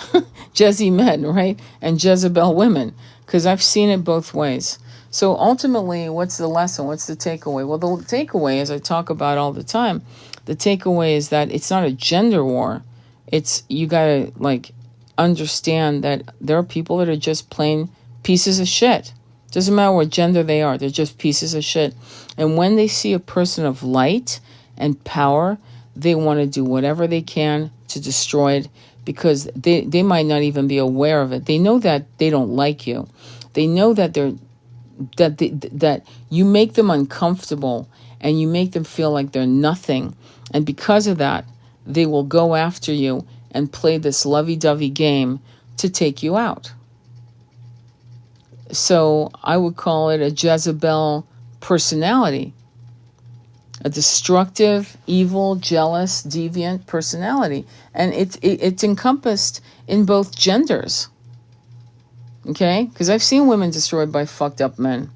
Jezzy men, right? And Jezebel women, because I've seen it both ways. So ultimately, what's the lesson? What's the takeaway? Well, the takeaway, as I talk about all the time, the takeaway is that it's not a gender war. It's, you gotta understand that there are people that are just plain pieces of shit. Doesn't matter what gender they are, they're just pieces of shit. And when they see a person of light and power, they want to do whatever they can to destroy it, because they might not even be aware of it. They know that they don't like you. They know that that you make them uncomfortable, and you make them feel like they're nothing. And because of that, they will go after you and play this lovey-dovey game to take you out. So I would call it a Jezebel personality. A destructive, evil, jealous, deviant personality. And it's encompassed in both genders. Okay? Because I've seen women destroyed by fucked up men.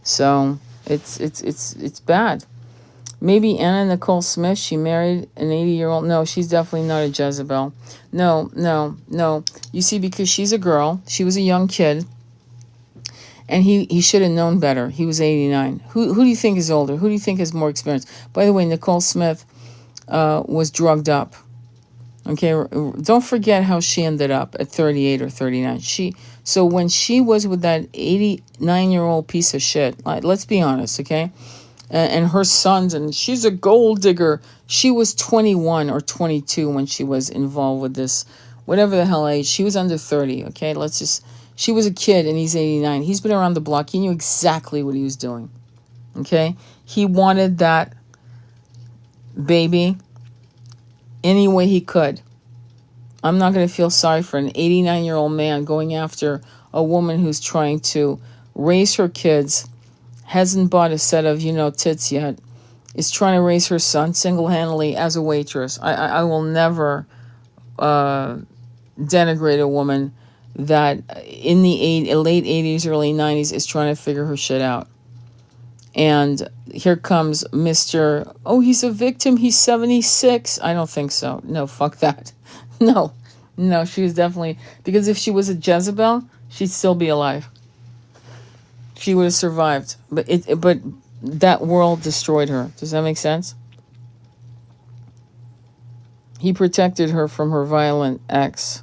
So it's bad. Maybe Anna Nicole Smith, she married an 80-year-old. No, she's definitely not a Jezebel. No. You see, because she's a girl, she was a young kid, and he should have known better. He was 89. Who do you think is older? Who do you think has more experience? By the way, Nicole Smith was drugged up. Okay, don't forget how she ended up at 38 or 39. So when she was with that 89-year-old piece of shit, let's be honest, okay? And her sons, and she's a gold digger. She was 21 or 22 when she was involved with this, whatever the hell age. She was under 30, okay? She was a kid, and he's 89. He's been around the block. He knew exactly what he was doing, okay? He wanted that baby any way he could. I'm not going to feel sorry for an 89-year-old man going after a woman who's trying to raise her kids, hasn't bought a set of, tits yet, is trying to raise her son single-handedly as a waitress. I will never denigrate a woman that in the late 80s, early 90s is trying to figure her shit out. And here comes Mr. Oh, he's a victim. He's 76. I don't think so. No, fuck that. No, she's definitely, because if she was a Jezebel, she'd still be alive. She would have survived. But that world destroyed her. Does that make sense? He protected her from her violent ex.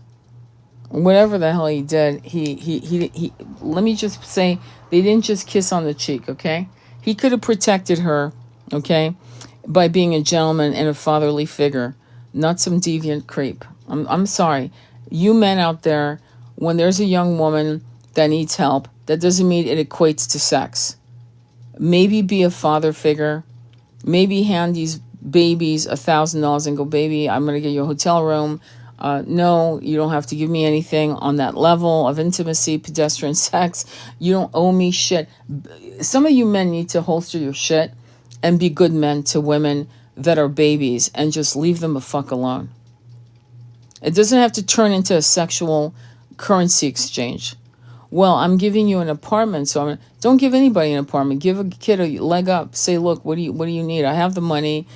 Whatever the hell he did, he let me just say, they didn't just kiss on the cheek, okay? He could have protected her, okay, by being a gentleman and a fatherly figure, not some deviant creep. I'm sorry. You men out there, when there's a young woman that needs help, that doesn't mean it equates to sex. Maybe be a father figure. Maybe hand these babies $1,000 and go, baby, I'm going to get you a hotel room. No, you don't have to give me anything on that level of intimacy, pedestrian sex. You don't owe me shit. Some of you men need to holster your shit and be good men to women that are babies and just leave them the fuck alone. It doesn't have to turn into a sexual currency exchange. Well, I'm giving you an apartment, so don't give anybody an apartment. Give a kid a leg up. Say, look, what do you need? I have the money.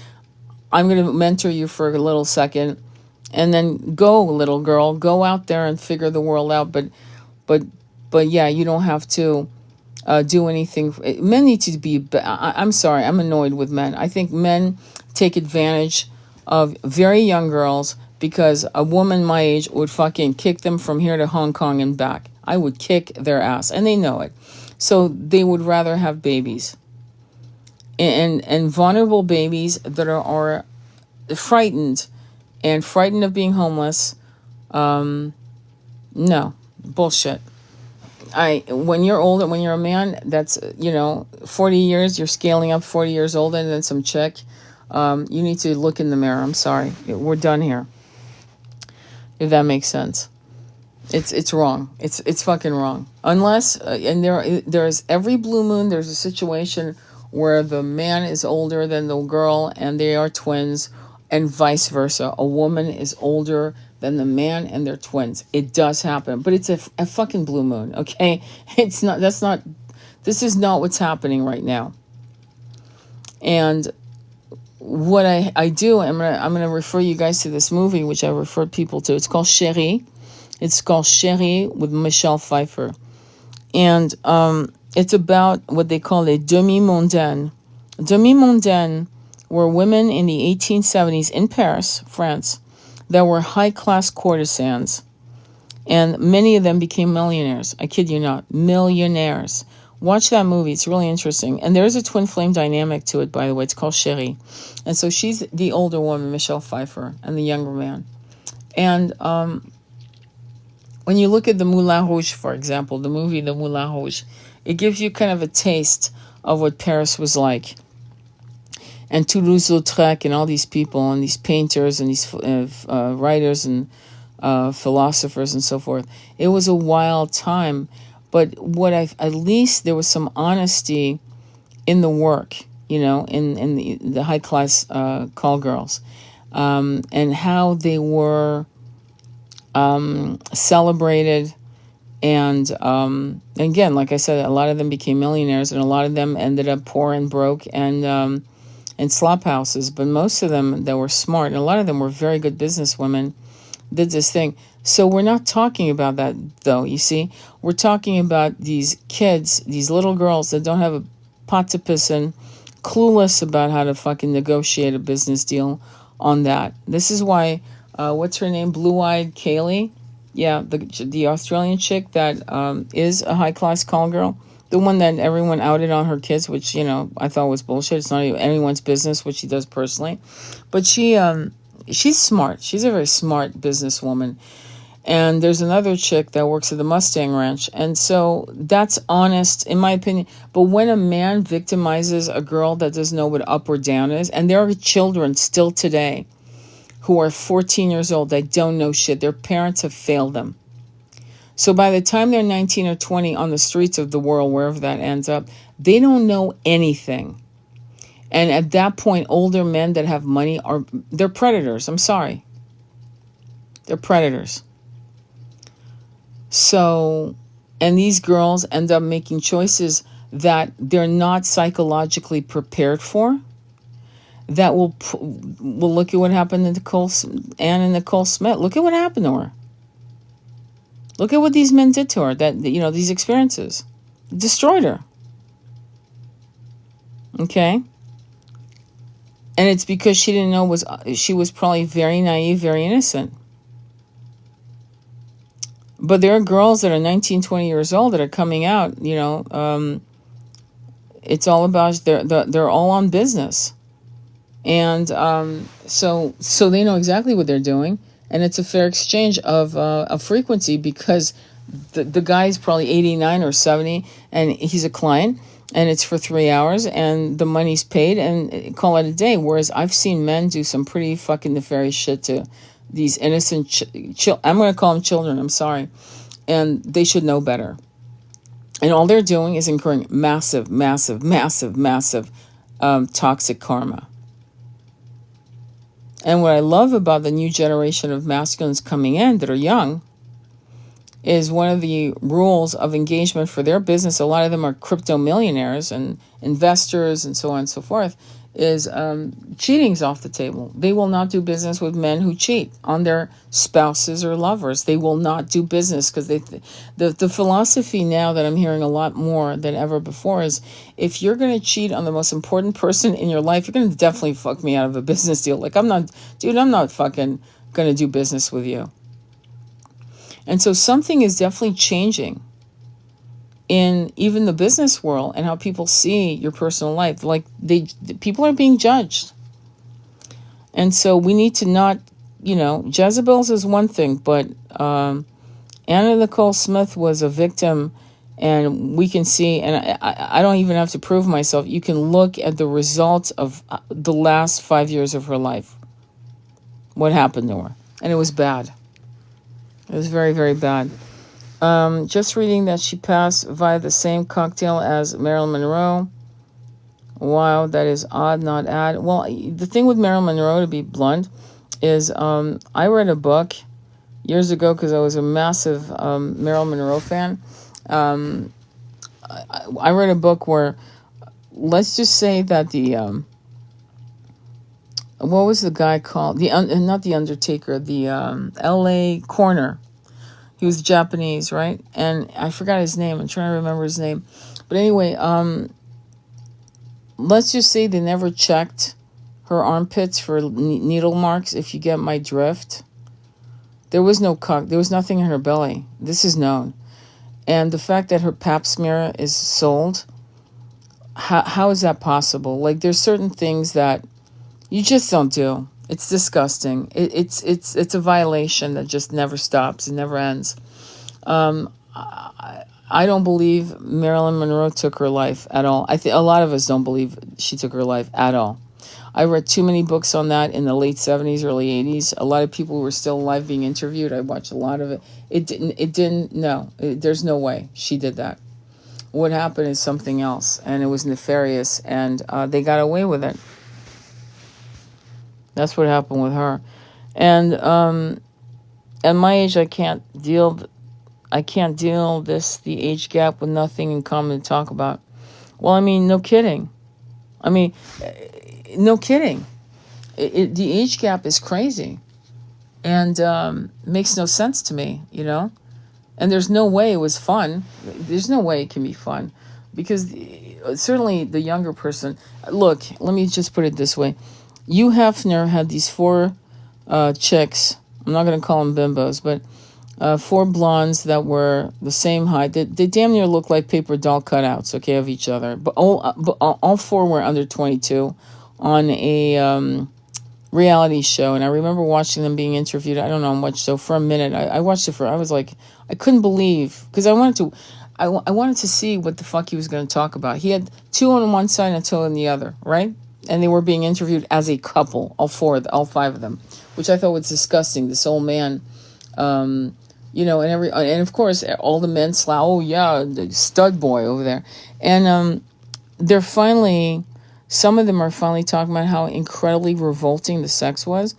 I'm going to mentor you for a little second. And then go, little girl, go out there and figure the world out. But yeah, you don't have to do anything. Men need to be, I'm sorry, I'm annoyed with men. I think men take advantage of very young girls because a woman my age would fucking kick them from here to Hong Kong and back. I would kick their ass, and they know it. So they would rather have babies. And vulnerable babies that are frightened of being homeless. No, bullshit. When you're older, when you're a man, that's, 40 years, you're scaling up 40 years older than some chick. You need to look in the mirror. I'm sorry. We're done here. If that makes sense. It's wrong. It's fucking wrong. Unless, and there's every blue moon, there's a situation where the man is older than the girl and they are twins, and vice versa. A woman is older than the man and they're twins. It does happen, but it's a fucking blue moon, okay? This is not what's happening right now. And what I do, I'm gonna refer you guys to this movie, which I referred people to. It's called Chérie. It's called Chérie with Michelle Pfeiffer. And it's about what they call a demi-mondaine. Demi-mondaine were women in the 1870s in Paris, France, that were high-class courtesans. And many of them became millionaires. I kid you not. Millionaires. Watch that movie. It's really interesting. And there's a twin flame dynamic to it, by the way. It's called Chérie. And so she's the older woman, Michelle Pfeiffer, and the younger man. And when you look at the Moulin Rouge, for example, the movie The Moulin Rouge, it gives you kind of a taste of what Paris was like. And Toulouse-Lautrec and all these people and these painters and these writers and philosophers and so forth. It was a wild time. But at least there was some honesty in the work, in the high-class call girls. And how they were celebrated. And again, like I said, a lot of them became millionaires, and a lot of them ended up poor and broke and in slop houses. But most of them that were smart, and a lot of them were very good businesswomen, did this thing. So we're not talking about that, though, you see. We're talking about these kids, these little girls that don't have a pot to piss in, clueless about how to fucking negotiate a business deal on that. This is why, what's her name? Blue-Eyed Kaylee? Yeah, the Australian chick that is a high-class call girl. The one that everyone outed on her kids, which, I thought was bullshit. It's not even anyone's business what she does personally. But she's smart. She's a very smart businesswoman. And there's another chick that works at the Mustang Ranch. And so that's honest, in my opinion. But when a man victimizes a girl that doesn't know what up or down is, and there are children still today who are 14 years old that don't know shit. Their parents have failed them. So by the time they're 19 or 20 on the streets of the world, wherever that ends up, they don't know anything. And at that point, older men that have money they're predators. I'm sorry. They're predators. So, and these girls end up making choices that they're not psychologically prepared for. That will look at what happened to Anne and Nicole Smith. Look at what happened to her. Look at what these men did to her. These experiences destroyed her. Okay. And it's because she didn't know she was probably very naive, very innocent. But there are girls that are 19, 20 years old that are coming out, it's all about, they're all on business. And so they know exactly what they're doing. And it's a fair exchange of a frequency, because the guy's probably 89 or 70 and he's a client, and it's for 3 hours and the money's paid and call it a day. Whereas I've seen men do some pretty fucking nefarious shit to these innocent I'm going to call them children. I'm sorry. And they should know better. And all they're doing is incurring massive, massive, massive, massive toxic karma. And what I love about the new generation of masculines coming in that are young is one of the rules of engagement for their business. A lot of them are crypto millionaires and investors and so on and so forth. is cheating's off the table. They will not do business with men who cheat on their spouses or lovers. They will not do business because the philosophy now that I'm hearing a lot more than ever before is, if you're going to cheat on the most important person in your life, you're going to definitely fuck me out of a business deal. Like, I'm not fucking going to do business with you. And so something is definitely changing in even the business world and how people see your personal life. Like, people are being judged. And so we need to not, Jezebel's is one thing, but Anna Nicole Smith was a victim, and we can see, and I don't even have to prove myself. You can look at the results of the last 5 years of her life. What happened to her. And it was bad. It was very, very bad. Just reading that she passed via the same cocktail as Marilyn Monroe. Wow, that is odd, not add. Well, the thing with Marilyn Monroe, to be blunt, is I read a book years ago because I was a massive Marilyn Monroe fan. I read a book where, let's just say that the what was the guy called? Not the Undertaker, the L.A. Coroner. He was Japanese, right? And I forgot his name. I'm trying to remember his name. But anyway, let's just say they never checked her armpits for needle marks, if you get my drift. There was no cock. There was nothing in her belly. This is known. And the fact that her pap smear is sold, how is that possible? Like, there's certain things that you just don't do. It's disgusting. It's a violation that just never stops. It never ends. I don't believe Marilyn Monroe took her life at all. I think a lot of us don't believe she took her life at all. I read too many books on that in the late 70s, early 80s. A lot of people who were still alive being interviewed. I watched a lot of it. There's no way she did that. What happened is something else, and it was nefarious, and they got away with it. That's what happened with her. And at my age, I can't deal the age gap with nothing in common to talk about. Well, I mean, no kidding. No kidding. The age gap is crazy, and makes no sense to me, And there's no way it was fun. There's no way it can be fun, because certainly the younger person. Look, let me just put it this way. Hugh Hefner had these 4 chicks. I'm not going to call them bimbos, but 4 blondes that were the same height. They damn near looked like paper doll cutouts, okay, of each other. But all 4 were under 22 on a reality show. And I remember watching them being interviewed. I don't know much, so for a minute. I watched it I was like, I couldn't believe, because I wanted to see what the fuck he was going to talk about. He had 2 on one side and 2 on the other, right? And they were being interviewed as a couple, all 5 of them, which I thought was disgusting. This old man, and of course all the men the stud boy over there, and some of them are finally talking about how incredibly revolting the sex was,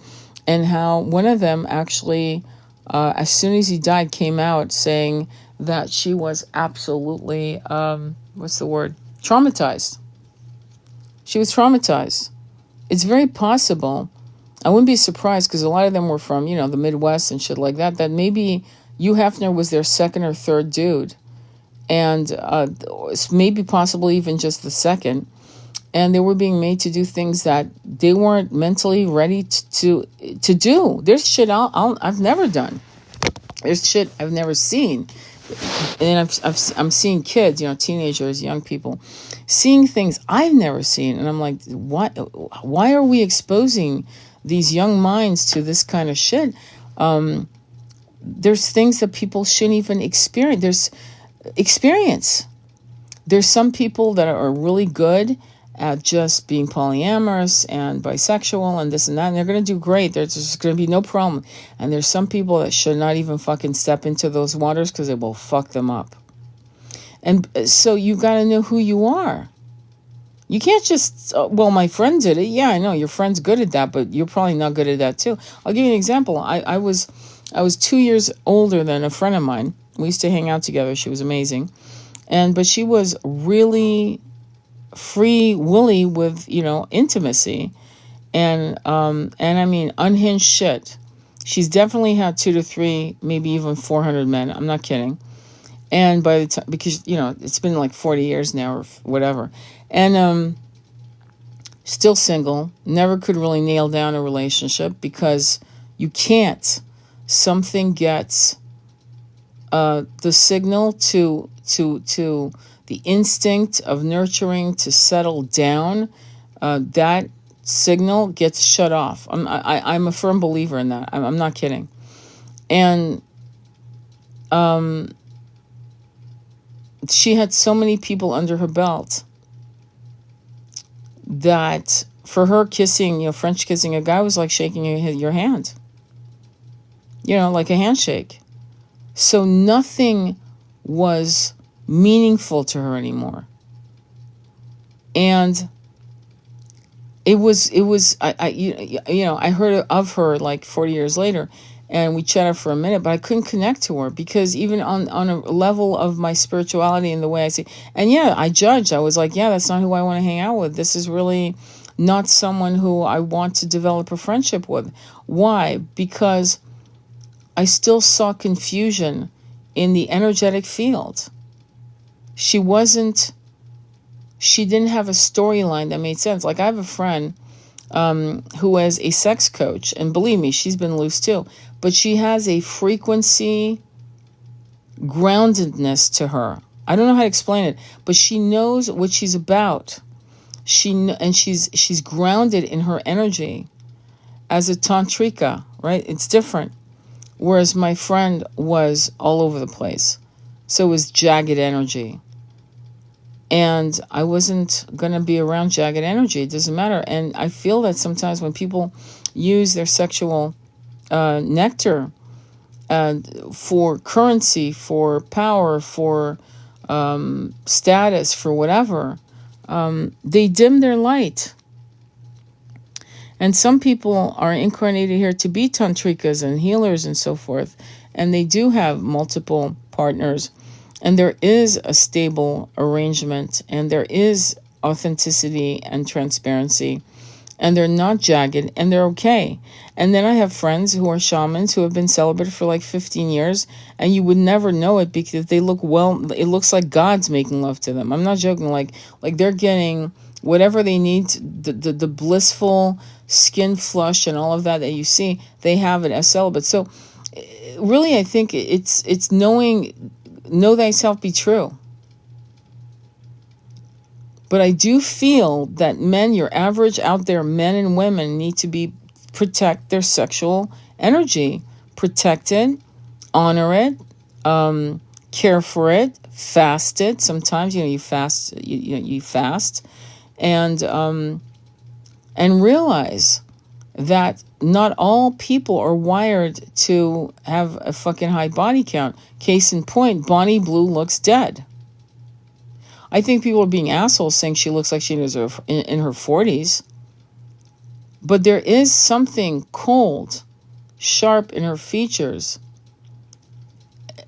and how one of them actually, as soon as he died, came out saying that she was absolutely traumatized. She was traumatized. It's very possible. I wouldn't be surprised, because a lot of them were from, the Midwest and shit like that, that maybe Hugh Hefner was their 2nd or 3rd dude. And maybe possibly even just the 2nd. And they were being made to do things that they weren't mentally ready to do. There's shit I've never done. There's shit I've never seen. And I'm seeing kids, teenagers, young people, seeing things I've never seen. And I'm like, why are we exposing these young minds to this kind of shit? There's things that people shouldn't even experience. There's some people that are really good at just being polyamorous and bisexual and this and that, and they're going to do great. There's just going to be no problem. And there's some people that should not even fucking step into those waters, because it will fuck them up. And so you got to know who you are. You can't just, my friend did it. Yeah, I know your friend's good at that, but you're probably not good at that too. I'll give you an example. I was 2 years older than a friend of mine. We used to hang out together. She was amazing. But she was really free willy with, intimacy, and I mean unhinged shit. She's definitely had 2 to 3, maybe even 400 men. I'm not kidding. And by the time, because it's been like 40 years now or whatever, and still single, never could really nail down a relationship because you can't. Something gets the signal to the instinct of nurturing to settle down. That signal gets shut off. I'm a firm believer in that. I'm not kidding. And she had so many people under her belt that for her, kissing, French kissing a guy was like shaking your hand, like a handshake. So nothing was meaningful to her anymore. And it was I heard of her like 40 years later, and we chatted for a minute, but I couldn't connect to her because even on a level of my spirituality and the way I see, and yeah, I judged. I was like, yeah, that's not who I want to hang out with. This is really not someone who I want to develop a friendship with. Why? Because I still saw confusion in the energetic field. She didn't have a storyline that made sense. Like, I have a friend who is a sex coach, and believe me, she's been loose too, but she has a frequency groundedness to her. I don't know how to explain it, but she knows what she's about. She's grounded in her energy as a tantrika, right? It's different. Whereas my friend was all over the place. So it was jagged energy. And I wasn't going to be around jagged energy. It doesn't matter. And I feel that sometimes when people use their sexual nectar for currency, for power, for status, for whatever, they dim their light. And some people are incarnated here to be tantrikas and healers and so forth. And they do have multiple partners. And there is a stable arrangement. And there is authenticity and transparency. And they're not jagged. And they're okay. And then I have friends who are shamans who have been celibate for like 15 years. And you would never know it because they look well. It looks like God's making love to them. I'm not joking. Like they're getting whatever they need, the blissful skin flush and all of that you see, they have it as celibate. So really, I think it's know thyself, be true. But I do feel that men, your average out there, men and women, need to protect their sexual energy, protect it, honor it, care for it, fast it. Sometimes you fast, you fast. And realize that not all people are wired to have a fucking high body count. Case in point, Bonnie Blue looks dead. I think people are being assholes saying she looks like she is in her 40s. But there is something cold, sharp in her features.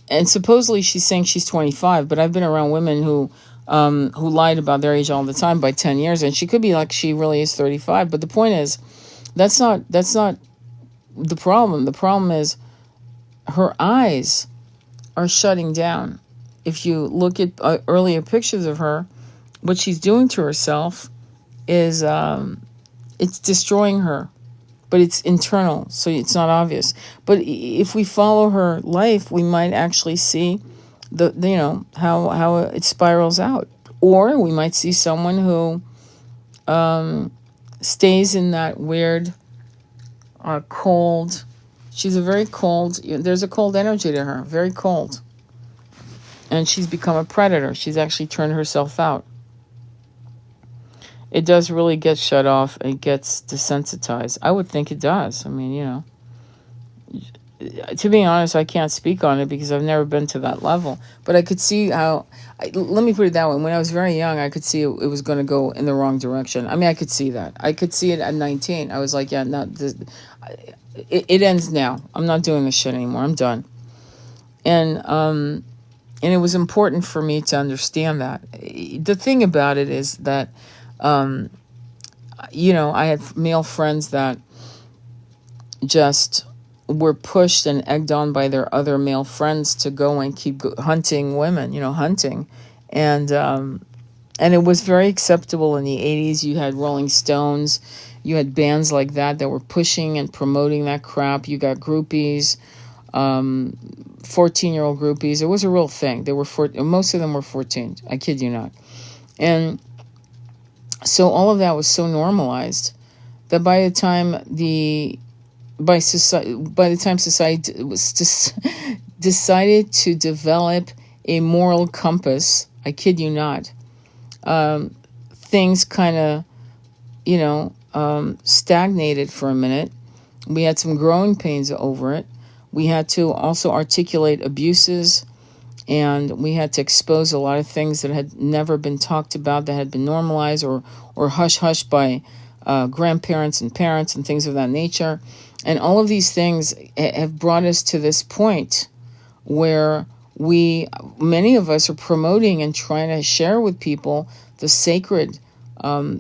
And supposedly she's saying she's 25, but I've been around women who lied about their age all the time by 10 years, and she could be like she really is 35. But the point is, that's not the problem. The problem is her eyes are shutting down. If you look at earlier pictures of her, what she's doing to herself is it's destroying her, but it's internal, so it's not obvious. But if we follow her life, we might actually see how it spirals out. Or we might see someone who stays in that weird cold. She's a very cold, there's a cold energy to her, very cold. And she's become a predator. She's actually turned herself out. It does really get shut off. It gets desensitized. I would think it does. I mean, to be honest, I can't speak on it because I've never been to that level. But I could see how, let me put it that way. When I was very young, I could see it was going to go in the wrong direction. I mean, I could see that. I could see it at 19. I was like, yeah, no, it ends now. I'm not doing this shit anymore. I'm done. And And it was important for me to understand that. The thing about it is that, you know, I had male friends that just were pushed and egged on by their other male friends to go and keep hunting women, you know, hunting. And it was very acceptable in the 80s. You had Rolling Stones, you had bands like that were pushing and promoting that crap. You got groupies, 14-year-old groupies. It was a real thing. They were most of them were 14. I kid you not. And so all of that was so normalized that by the time society was decided to develop a moral compass, I kid you not, things kind of, you know, stagnated for a minute. We had some growing pains over it. We had to also articulate abuses, and we had to expose a lot of things that had never been talked about, that had been normalized or hush-hush by grandparents and parents and things of that nature. And all of these things have brought us to this point where many of us are promoting and trying to share with people the sacred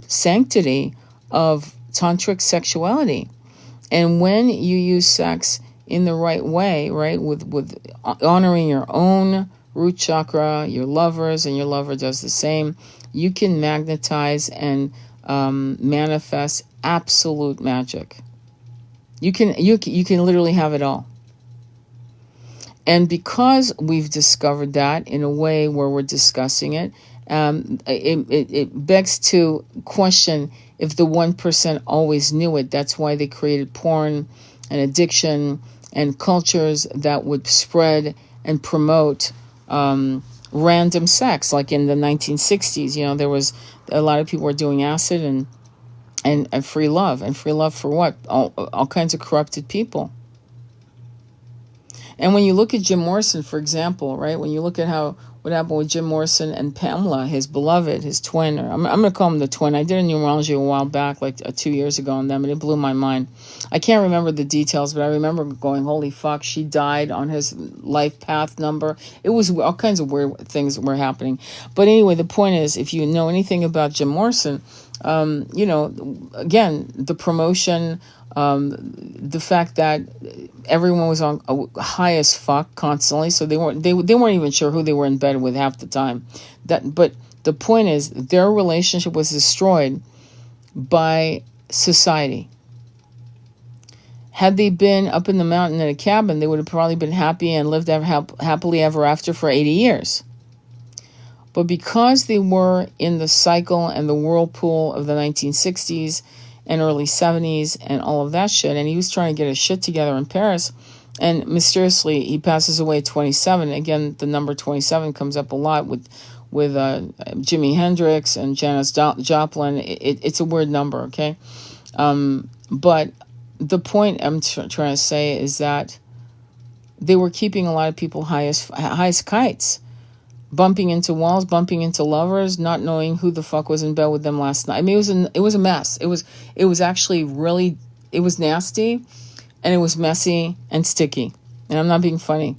sanctity of tantric sexuality. And when you use sex in the right way, right, with honoring your own root chakra, your lovers, and your lover does the same, you can magnetize and manifest absolute magic. You can literally have it all. And because we've discovered that in a way where we're discussing it, it begs to question if the 1% always knew it. That's why they created porn and addiction and cultures that would spread and promote random sex. Like in the 1960s, you know, there was a lot of people were doing acid and free love. And free love for what? All kinds of corrupted people. And when you look at Jim Morrison, for example, right, when you look at what happened with Jim Morrison and Pamela, his beloved, his twin, or I'm going to call him the twin. I did a numerology a while back, like 2 years ago on them, and it blew my mind. I can't remember the details, but I remember going, holy fuck, she died on his life path number. It was all kinds of weird things were happening. But anyway, the point is, if you know anything about Jim Morrison, you know, again, the promotion, the fact that everyone was on high as fuck constantly, so they weren't even sure who they were in bed with half the time. But the point is, their relationship was destroyed by society. Had they been up in the mountain in a cabin, they would have probably been happy and lived happily ever after for 80 years. But because they were in the cycle and the whirlpool of the 1960s and early 70s and all of that shit, and he was trying to get his shit together in Paris, and mysteriously he passes away at 27. Again, the number 27 comes up a lot with Jimi Hendrix and Janis Joplin. It's a weird number, okay? But the point I'm trying to say is that they were keeping a lot of people high as kites, bumping into walls, bumping into lovers, not knowing who the fuck was in bed with them last night. I mean, it was a mess. It was actually really, it was nasty, and it was messy and sticky. And I'm not being funny.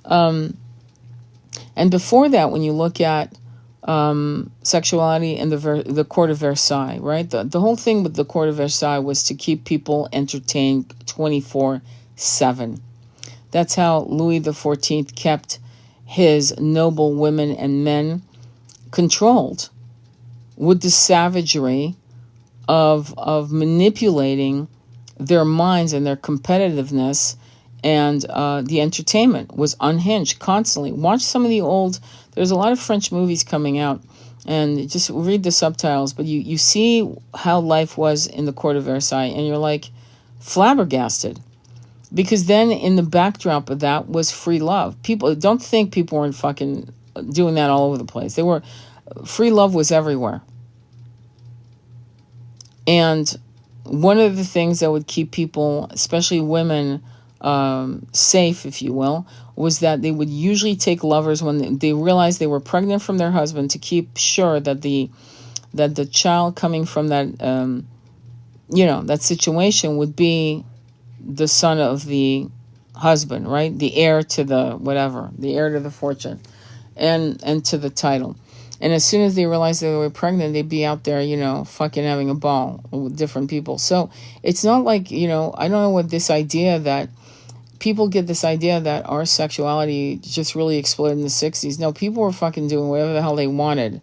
And before that, when you look at sexuality in the court of Versailles, right? The whole thing with the court of Versailles was to keep people entertained 24/7. That's how Louis XIV kept his noble women and men controlled, with the savagery of manipulating their minds and their competitiveness, and the entertainment was unhinged constantly. Watch some of the there's a lot of French movies coming out, and just read the subtitles, but you see how life was in the court of Versailles, and you're like flabbergasted. Because then in the backdrop of that was free love. People don't think people weren't fucking doing that all over the place. Free love was everywhere. And one of the things that would keep people, especially women, safe, if you will, was that they would usually take lovers when they realized they were pregnant from their husband, to keep sure that the child coming from that that situation would be the son of the husband, right? The heir to the whatever, the heir to the fortune. and to the title. And as soon as they realized they were pregnant, they'd be out there, you know, fucking having a ball with different people. So it's not like, you know, I don't know what this idea that people get this idea that our sexuality just really exploded in the 60s. No, people were fucking doing whatever the hell they wanted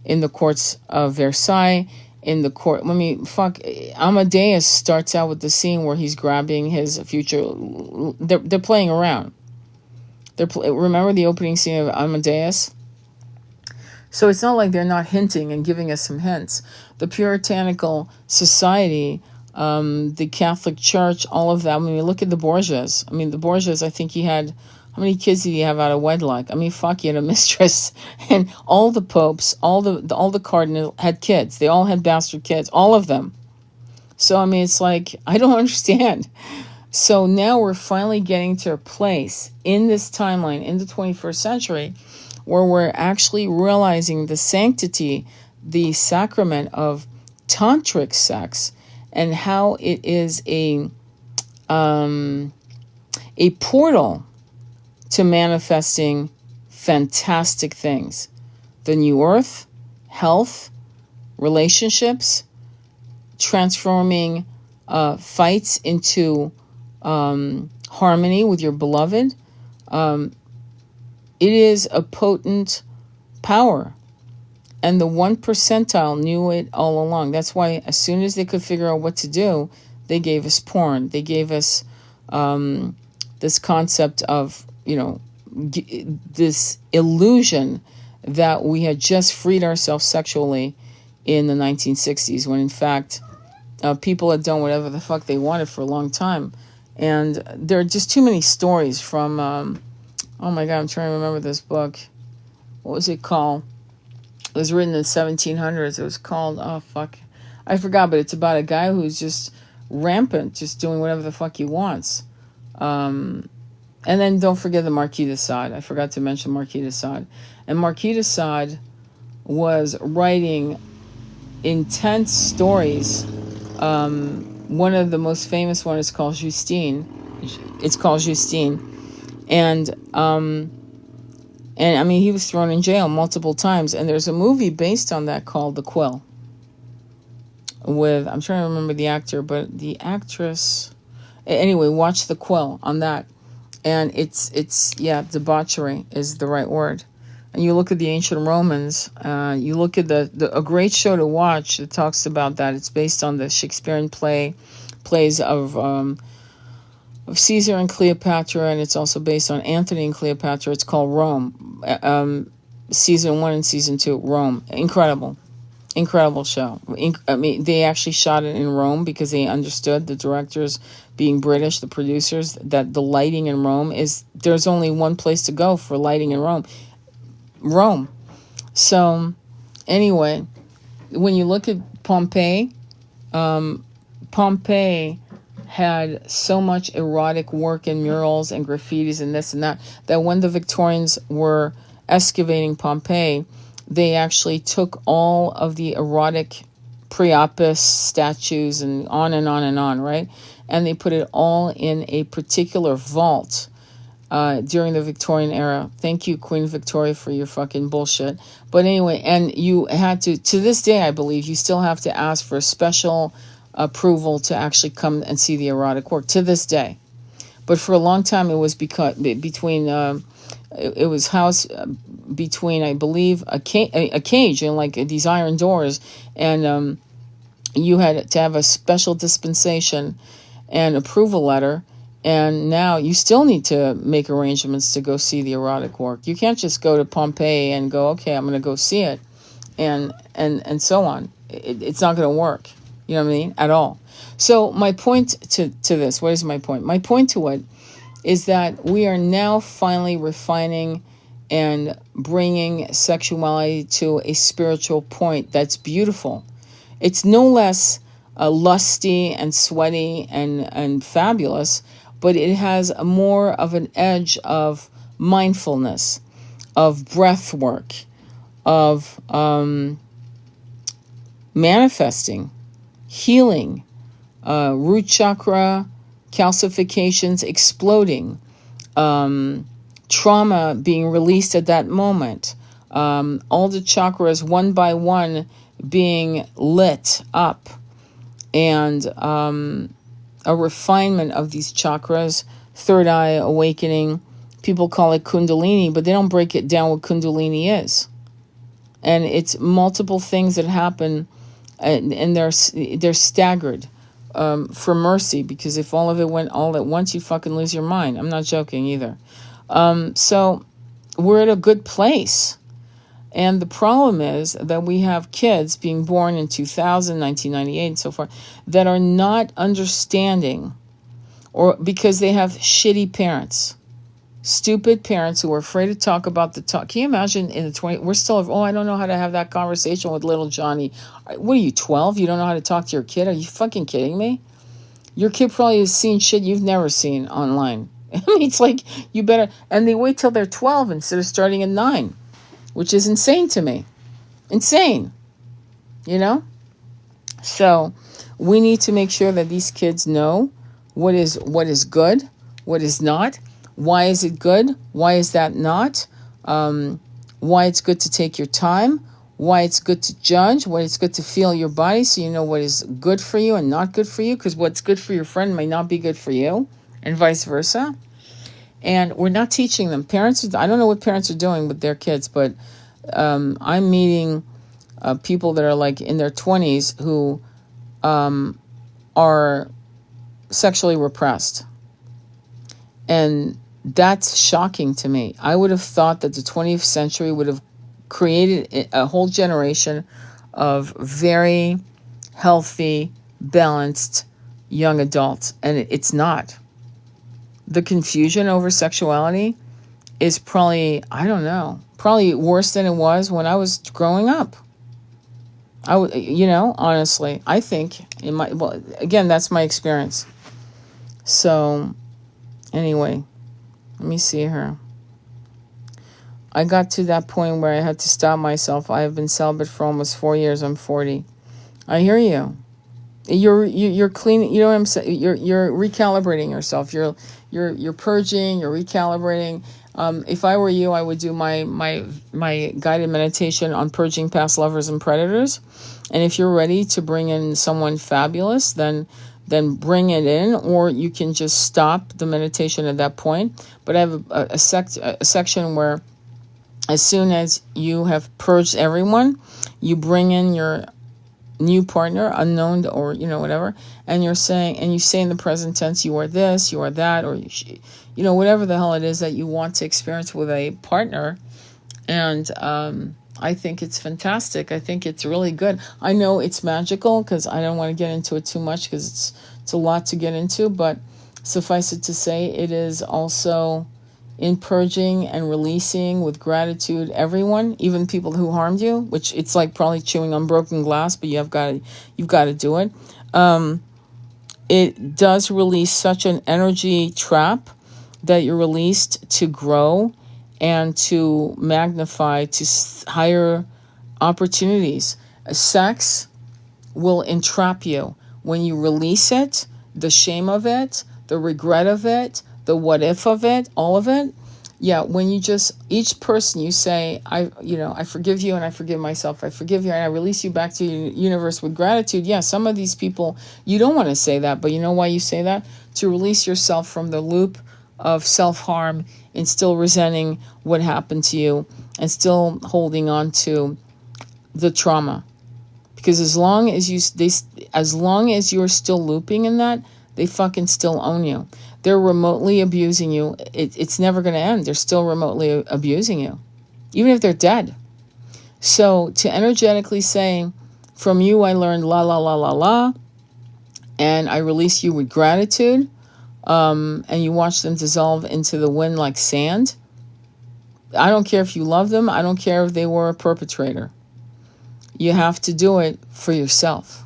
in the courts of Versailles, in the court. I mean, fuck, Amadeus starts out with the scene where he's grabbing his future. They're playing around. Remember the opening scene of Amadeus? So it's not like they're not hinting and giving us some hints. The puritanical society, the Catholic Church, all of that. I mean, look at the Borgias. I mean, the Borgias, I think he had, how many kids did he have out of wedlock? I mean, fuck, he had a mistress. And all the popes, all the cardinals had kids. They all had bastard kids, all of them. So, I mean, it's like, I don't understand. So now we're finally getting to a place in this timeline, in the 21st century, where we're actually realizing the sanctity, the sacrament of tantric sex, and how it is a portal to manifesting fantastic things. The new earth, health, relationships, transforming fights into harmony with your beloved. It is a potent power. And the 1 percentile knew it all along. That's why as soon as they could figure out what to do, they gave us porn. They gave us this concept of, you know, this illusion that we had just freed ourselves sexually in the 1960s, when in fact people had done whatever the fuck they wanted for a long time. And there are just too many stories from, oh my God, I'm trying to remember this book. What was it called? It was written in the 1700s. It was called, oh fuck, I forgot, but it's about a guy who's just rampant, just doing whatever the fuck he wants. And then don't forget the Marquis de Sade. I forgot to mention Marquis de Sade. And Marquis de Sade was writing intense stories. One of the most famous one is called Justine. It's called Justine. And I mean, he was thrown in jail multiple times. And there's a movie based on that called The Quill. With, I'm trying to remember the actor, but the actress. Anyway, watch The Quill on that. And it's yeah, debauchery is the right word. And you look at the ancient Romans, you look at a great show to watch that talks about that. It's based on the Shakespearean plays of Caesar and Cleopatra, and it's also based on Antony and Cleopatra. It's called Rome. Season 1 and Season 2, Rome. Incredible show. I mean, they actually shot it in Rome because they understood, the directors being British, the producers, that the lighting in Rome is, there's only one place to go for lighting in Rome. So anyway, when you look at Pompeii, Pompeii had so much erotic work and murals and graffitis and this and that, that when the Victorians were excavating Pompeii, they actually took all of the erotic Priapus statues and on and on and on, right? And they put it all in a particular vault during the Victorian era. Thank you, Queen Victoria, for your fucking bullshit. But anyway, and you had to this day, I believe, you still have to ask for a special approval to actually come and see the erotic work, to this day. But for a long time, it was between... it was housed between, I believe, a cage and like these iron doors, and you had to have a special dispensation and approval letter. And now you still need to make arrangements to go see the erotic work. You can't just go to Pompeii and go, okay, I'm going to go see it, and so on. It's not going to work. You know what I mean? At all. So my point to this, what is my point? My point to it is that we are now finally refining and bringing sexuality to a spiritual point that's beautiful. It's no less lusty and sweaty and fabulous, but it has more of an edge of mindfulness, of breath work, of manifesting, healing, root chakra calcifications exploding, trauma being released at that moment, all the chakras one by one being lit up, and a refinement of these chakras, third eye awakening. People call it Kundalini, but they don't break it down what Kundalini is. And it's multiple things that happen, and they're staggered for mercy, because if all of it went all at once, you fucking lose your mind. I'm not joking either. So we're at a good place. And the problem is that we have kids being born in 2000, 1998, and so forth, that are not understanding, or because they have shitty parents. Stupid parents who are afraid to talk about the talk. Can you imagine in the 20s, we're still, oh, I don't know how to have that conversation with little Johnny. What are you, 12? You don't know how to talk to your kid? Are you fucking kidding me? Your kid probably has seen shit you've never seen online. I mean, it's like, you better, and they wait till they're 12 instead of starting at 9, which is insane to me. Insane. You know? So we need to make sure that these kids know what is good, what is not. Why is it good? Why is that not? Why it's good to take your time. Why it's good to judge. Why it's good to feel your body so you know what is good for you and not good for you. Because what's good for your friend may not be good for you, and vice versa. And we're not teaching them. Parents, I don't know what parents are doing with their kids, but I'm meeting people that are like in their 20s who are sexually repressed. And that's shocking to me. I would have thought that the 20th century would have created a whole generation of very healthy, balanced young adults. And it's not. The confusion over sexuality is probably, I don't know, probably worse than it was when I was growing up. Honestly, I think again, that's my experience. So anyway, let me see her. I got to that point where I had to stop myself. I have been celibate for almost 4 years. I'm 40. I hear you. You're cleaning. You know what I'm saying? You're recalibrating yourself. You're purging. You're recalibrating. If I were you, I would do my guided meditation on purging past lovers and predators. And if you're ready to bring in someone fabulous, then bring it in, or you can just stop the meditation at that point. But I have a section where as soon as you have purged everyone, you bring in your new partner, unknown or whatever, and you say in the present tense, you are this, you are that, or whatever the hell it is that you want to experience with a partner. And I think it's fantastic. I think it's really good. I know it's magical because I don't want to get into it too much because it's a lot to get into, but suffice it to say, it is also in purging and releasing with gratitude everyone, even people who harmed you, which it's like probably chewing on broken glass, but you've got to do it. It does release such an energy trap that you're released to grow and to magnify to higher opportunities. Sex will entrap you. When you release it, the shame of it, the regret of it, the what if of it, all of it. Yeah, when you just, each person you say, I forgive you and I forgive myself. I forgive you and I release you back to the universe with gratitude. Yeah, some of these people, you don't want to say that, but you know why you say that? To release yourself from the loop of self-harm and still resenting what happened to you and still holding on to the trauma. Because as long as you're still looping in that, they fucking still own you. They're remotely abusing you. It's never going to end. They're still remotely abusing you, even if they're dead. So to energetically say, from you I learned la la la la la, and I release you with gratitude, and you watch them dissolve into the wind like sand. I don't care if you love them. I don't care if they were a perpetrator. You have to do it for yourself.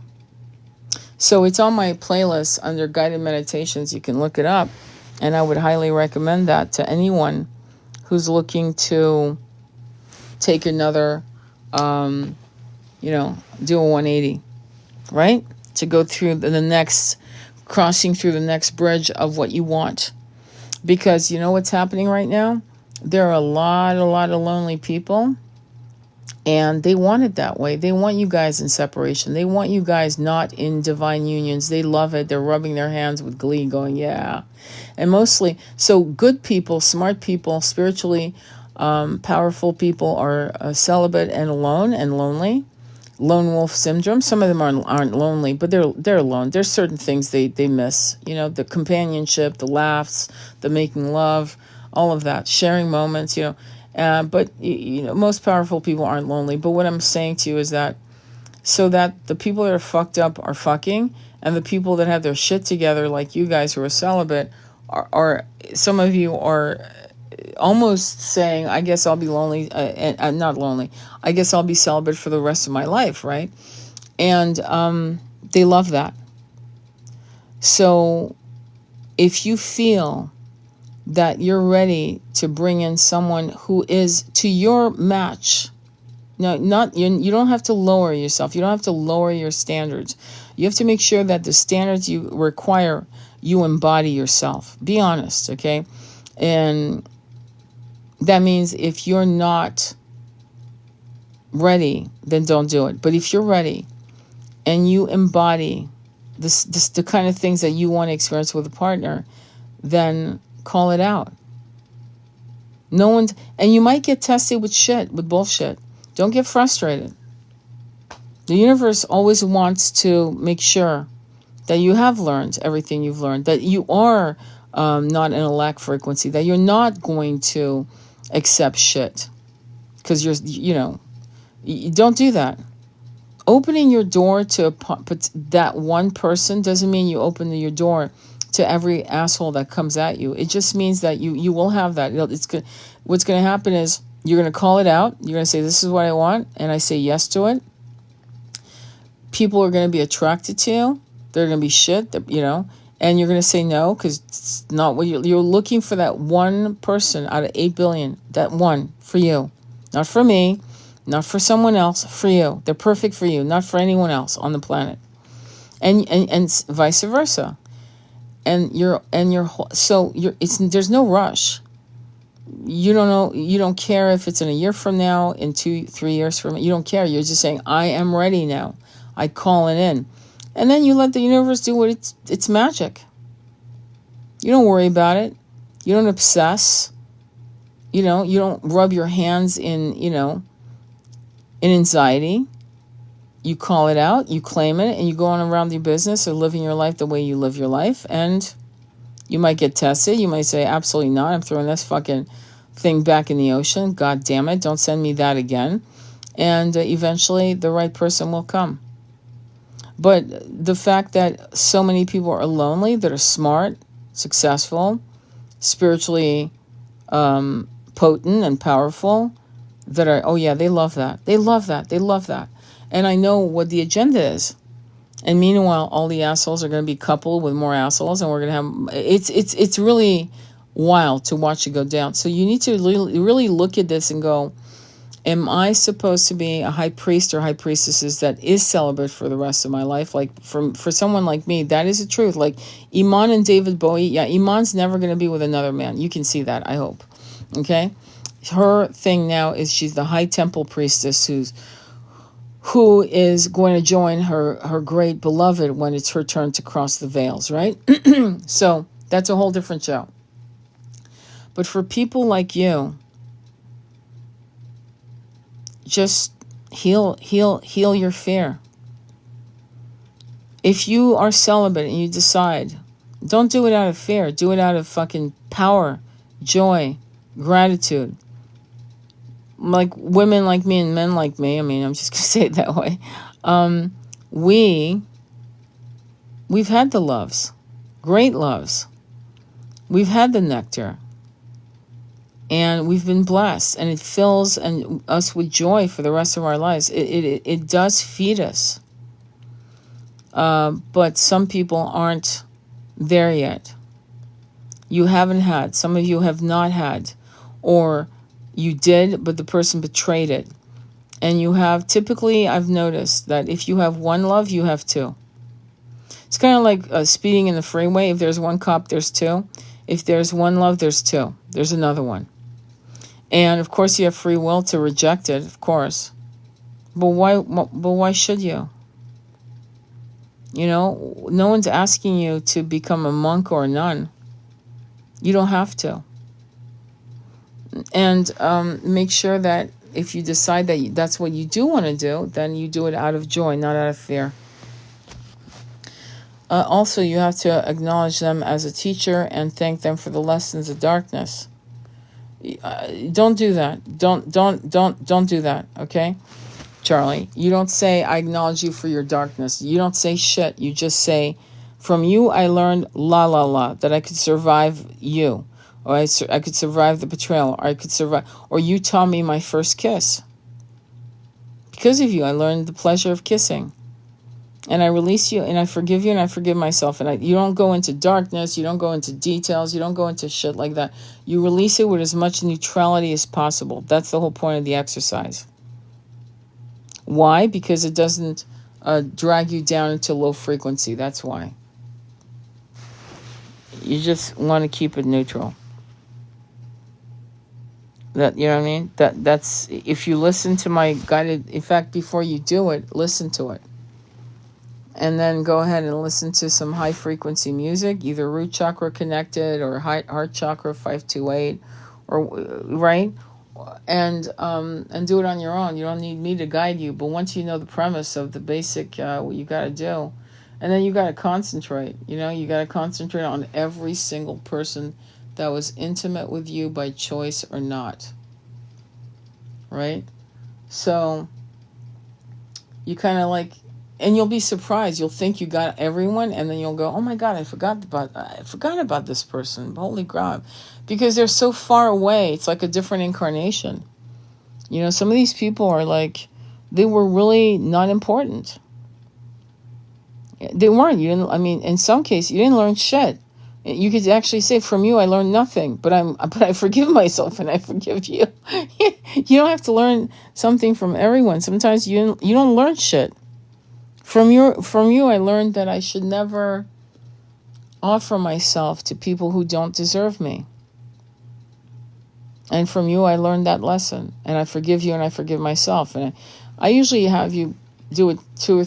So it's on my playlist under guided meditations. You can look it up. And I would highly recommend that to anyone who's looking to take another, do a 180, right? To go through the next, crossing through the next bridge of what you want. Because you know what's happening right now? there are a lot of lonely people, and they want it that way. They want you guys in separation. They want you guys not in divine unions. They love it. They're rubbing their hands with glee going, yeah. And mostly, so good people, smart people, spiritually powerful people are celibate and alone and lonely. Lone wolf syndrome. Some of them aren't lonely, but they're alone. There's certain things they miss. You know, the companionship, the laughs, the making love, all of that, sharing moments. You know, but you know, most powerful people aren't lonely. But what I'm saying to you is that so that the people that are fucked up are fucking, and the people that have their shit together, like you guys who are celibate, are some of you are almost saying, I guess I'll be lonely, and not lonely, I guess I'll be celibate for the rest of my life, right? And they love that. So if you feel that you're ready to bring in someone who is to your match, no, not you don't have to lower yourself. You don't have to lower your standards. You have to make sure that the standards you require, you embody yourself. Be honest, okay? And that means if you're not ready, then don't do it. But if you're ready and you embody the kind of things that you want to experience with a partner, then call it out. No one's, and you might get tested with bullshit. Don't get frustrated. The universe always wants to make sure that you have learned everything you've learned, that you are not in a lack frequency, that you're not going to accept shit because you don't do that. Opening your door to that one person doesn't mean you open your door to every asshole that comes at you. It just means that you will have that. It's good. What's going to happen is you're going to call it out. You're going to say, this is what I want, and I say yes to it. People are going to be attracted to you. They're going to be shit, and you're going to say no because it's not what you're looking for. That one person out of 8 billion, that one for you, not for me, not for someone else, for you. They're perfect for you, not for anyone else on the planet, and vice versa. There's no rush. You don't know. You don't care if it's in a year from now, in 2-3 years from now. You don't care. You're just saying, I am ready now. I call it in. And then you let the universe do what it's magic. You don't worry about it. You don't obsess. You don't rub your hands in anxiety. You call it out, you claim it, and you go on around your business or living your life the way you live your life. And you might get tested. You might say, absolutely not. I'm throwing this fucking thing back in the ocean. God damn it. Don't send me that again. And eventually the right person will come. But the fact that so many people are lonely, that are smart, successful, spiritually potent and powerful, that are, oh yeah, they love that. They love that. They love that. And I know what the agenda is. And meanwhile, all the assholes are going to be coupled with more assholes, and we're going to have, it's really wild to watch it go down. So you need to really look at this and go, am I supposed to be a high priest or high priestesses that is celibate for the rest of my life? Like for someone like me, that is the truth. Like Iman and David Bowie, yeah, Iman's never going to be with another man. You can see that, I hope. Okay? Her thing now is she's the high temple priestess who is going to join her great beloved when it's her turn to cross the veils, right? So that's a whole different show. But for people like you, just heal your fear. If you are celibate and you decide, don't do it out of fear. Do it out of fucking power, joy, gratitude. Like women like me and men like me, I mean, I'm just going to say it that way. We've had the loves, great loves. We've had the nectar. And we've been blessed, and it fills us with joy for the rest of our lives. It does feed us. But some people aren't there yet. You haven't had. Some of you have not had. Or you did, but the person betrayed it. And you have, typically, I've noticed that if you have one love, you have two. It's kind of like speeding in the freeway. If there's one cop, there's two. If there's one love, there's two. There's another one. And of course you have free will to reject it, of course. But why should you? You know, no one's asking you to become a monk or a nun. You don't have to. And make sure that if you decide that that's what you do want to do, then you do it out of joy, not out of fear. Also, you have to acknowledge them as a teacher and thank them for the lessons of darkness. Don't do that. Don't do that. Okay, Charlie. You don't say, I acknowledge you for your darkness. You don't say shit. You just say, from you I learned la la la, that I could survive you, or I could survive the betrayal, or I could survive, or you taught me my first kiss. Because of you, I learned the pleasure of kissing. And I release you, and I forgive you, and I forgive myself. And you don't go into darkness, you don't go into details, you don't go into shit like that. You release it with as much neutrality as possible. That's the whole point of the exercise. Why? Because it doesn't drag you down into low frequency. That's why. You just want to keep it neutral. That, you know what I mean? That's, if you listen to my guided, in fact, before you do it, listen to it. And then go ahead and listen to some high frequency music, either root chakra connected or heart chakra 528, or right, and do it on your own. You don't need me to guide you. But once you know the premise of the basic, what you got to do, and then you got to concentrate. You know, you got to concentrate on every single person that was intimate with you by choice or not. Right? So you kind of like. And you'll be surprised. You'll think you got everyone, and then you'll go, "Oh my God, I forgot about this person. Holy crap!" Because they're so far away. It's like a different incarnation. You know, some of these people are like, they were really not important. They weren't. You didn't. I mean, in some cases, you didn't learn shit. You could actually say, "From you, I learned nothing." But I forgive myself, and I forgive you. You don't have to learn something from everyone. Sometimes you don't learn shit. From you, I learned that I should never offer myself to people who don't deserve me. And from you, I learned that lesson. And I forgive you, and I forgive myself. And I usually have you do it 2 or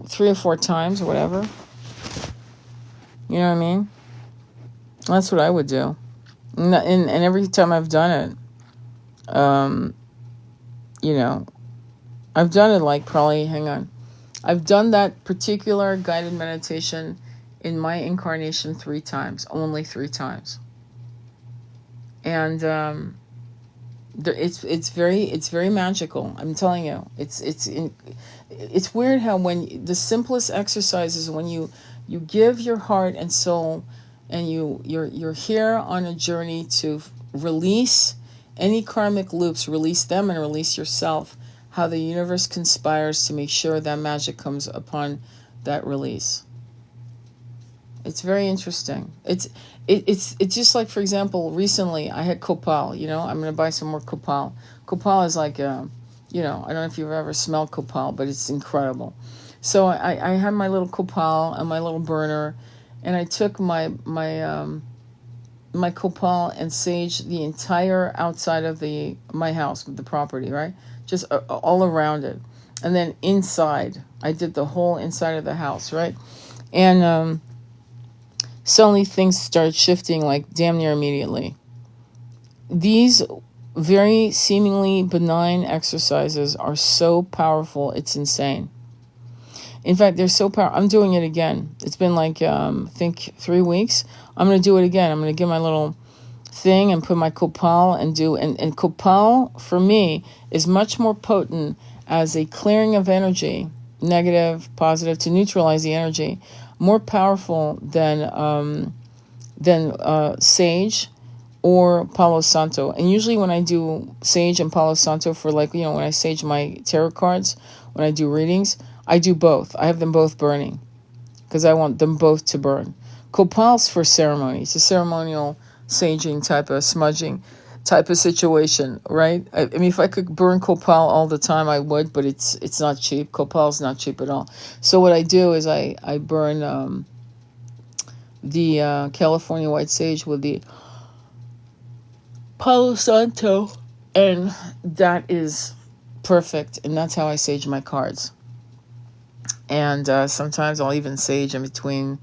3 or 4 times or whatever. You know what I mean? That's what I would do. And every time I've done it, you know, I've done it like probably, hang on. I've done that particular guided meditation in my incarnation 3 times, only 3 times. And it's very magical. I'm telling you, it's weird how when the simplest exercise is when you give your heart and soul, and you're here on a journey to release any karmic loops, release them and release yourself. How the universe conspires to make sure that magic comes upon that release. It's very interesting. It's just like, for example, recently I had copal. You know, I'm going to buy some more copal. Copal is like, you know, I don't know if you've ever smelled copal, but it's incredible. So I had my little copal and my little burner, and I took my copal and sage the entire outside of my house, the property, right? Just all around it. And then inside, I did the whole inside of the house, right? And suddenly things started shifting like damn near immediately. These very seemingly benign exercises are so powerful, it's insane. In fact, they're so powerful. I'm doing it again. It's been like, I think 3 weeks. I'm going to do it again. I'm going to get my little thing and put my copal and copal for me is much more potent as a clearing of energy, negative, positive, to neutralize the energy, more powerful than sage or Palo Santo. And usually when I do sage and Palo Santo for, like, you know, when I sage my tarot cards, when I do readings, I do both. I have them both burning because I want them both to burn. Copal's for ceremony. It's a ceremonial saging type of smudging type of situation, right? I mean, if I could burn copal all the time, I would, but it's not cheap. Copal's not cheap at all. So what I do is I burn the California white sage with the Palo Santo. And that is perfect. And that's how I sage my cards. And sometimes I'll even sage in between.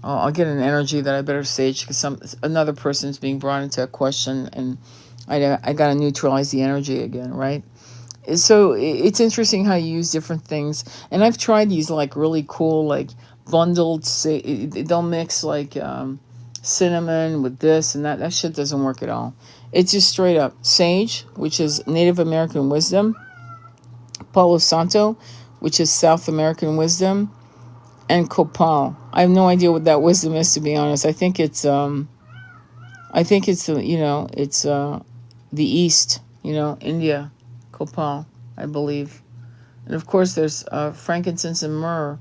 I'll get an energy that I better sage because another person's being brought into a question, and I got to neutralize the energy again, right? So it's interesting how you use different things. And I've tried these like really cool, like bundled, they'll mix like cinnamon with this and that. That shit doesn't work at all. It's just straight up sage, which is Native American wisdom, Palo Santo, which is South American wisdom, and copal. I have no idea what that wisdom is, to be honest. I think it's the, it's the East, India, copal, I believe. And of course there's frankincense and myrrh,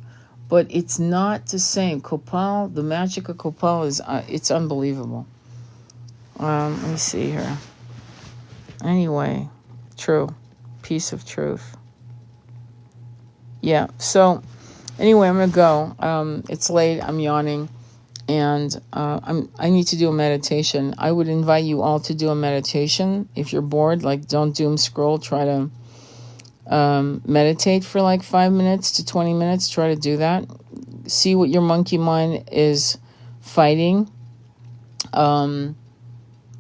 but it's not the same. Copal, the magic of copal is it's unbelievable. Let me see here. Anyway, true. Piece of truth. Yeah, so anyway, I'm gonna go. It's late, I'm yawning, and I need to do a meditation. I would invite you all to do a meditation. If you're bored, like, don't doom scroll, try to meditate for like 5 minutes to 20 minutes. Try to do that. See what your monkey mind is fighting.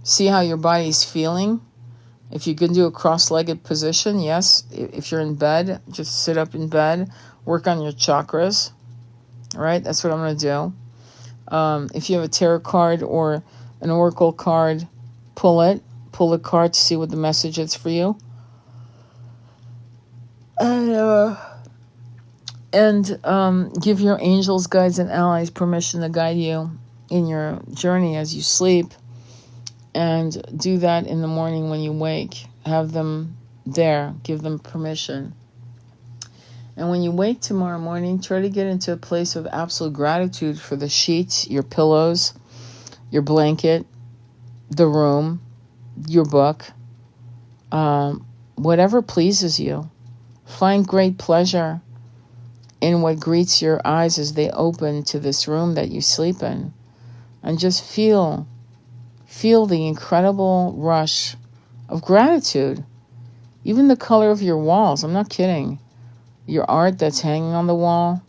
See how your body's feeling. If you can do a cross-legged position, yes. If you're in bed, just sit up in bed. Work on your chakras. All right, that's what I'm going to do. If you have a tarot card or an oracle card, pull it. Pull a card to see what the message is for you. And give your angels, guides, and allies permission to guide you in your journey as you sleep. And do that in the morning when you wake. Have them there. Give them permission. And when you wake tomorrow morning, try to get into a place of absolute gratitude for the sheets, your pillows, your blanket, the room, your book, whatever pleases you. Find great pleasure in what greets your eyes as they open to this room that you sleep in. And just feel the incredible rush of gratitude. Even the color of your walls, I'm not kidding. Your art that's hanging on the wall,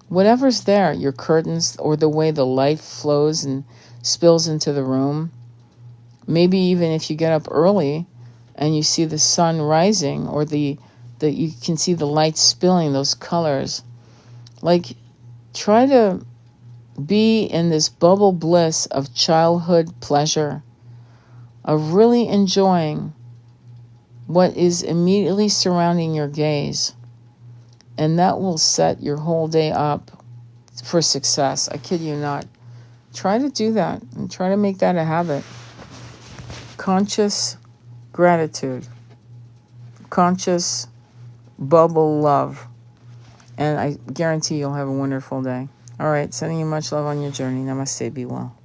whatever's there, your curtains, or the way the light flows and spills into the room. Maybe even if you get up early and you see the sun rising, or you can see the light spilling, those colors. Like, try to be in this bubble bliss of childhood pleasure, of really enjoying what is immediately surrounding your gaze. And that will set your whole day up for success. I kid you not. Try to do that and try to make that a habit. Conscious gratitude. Conscious bubble love. And I guarantee you'll have a wonderful day. All right, sending you much love on your journey. Namaste, be well.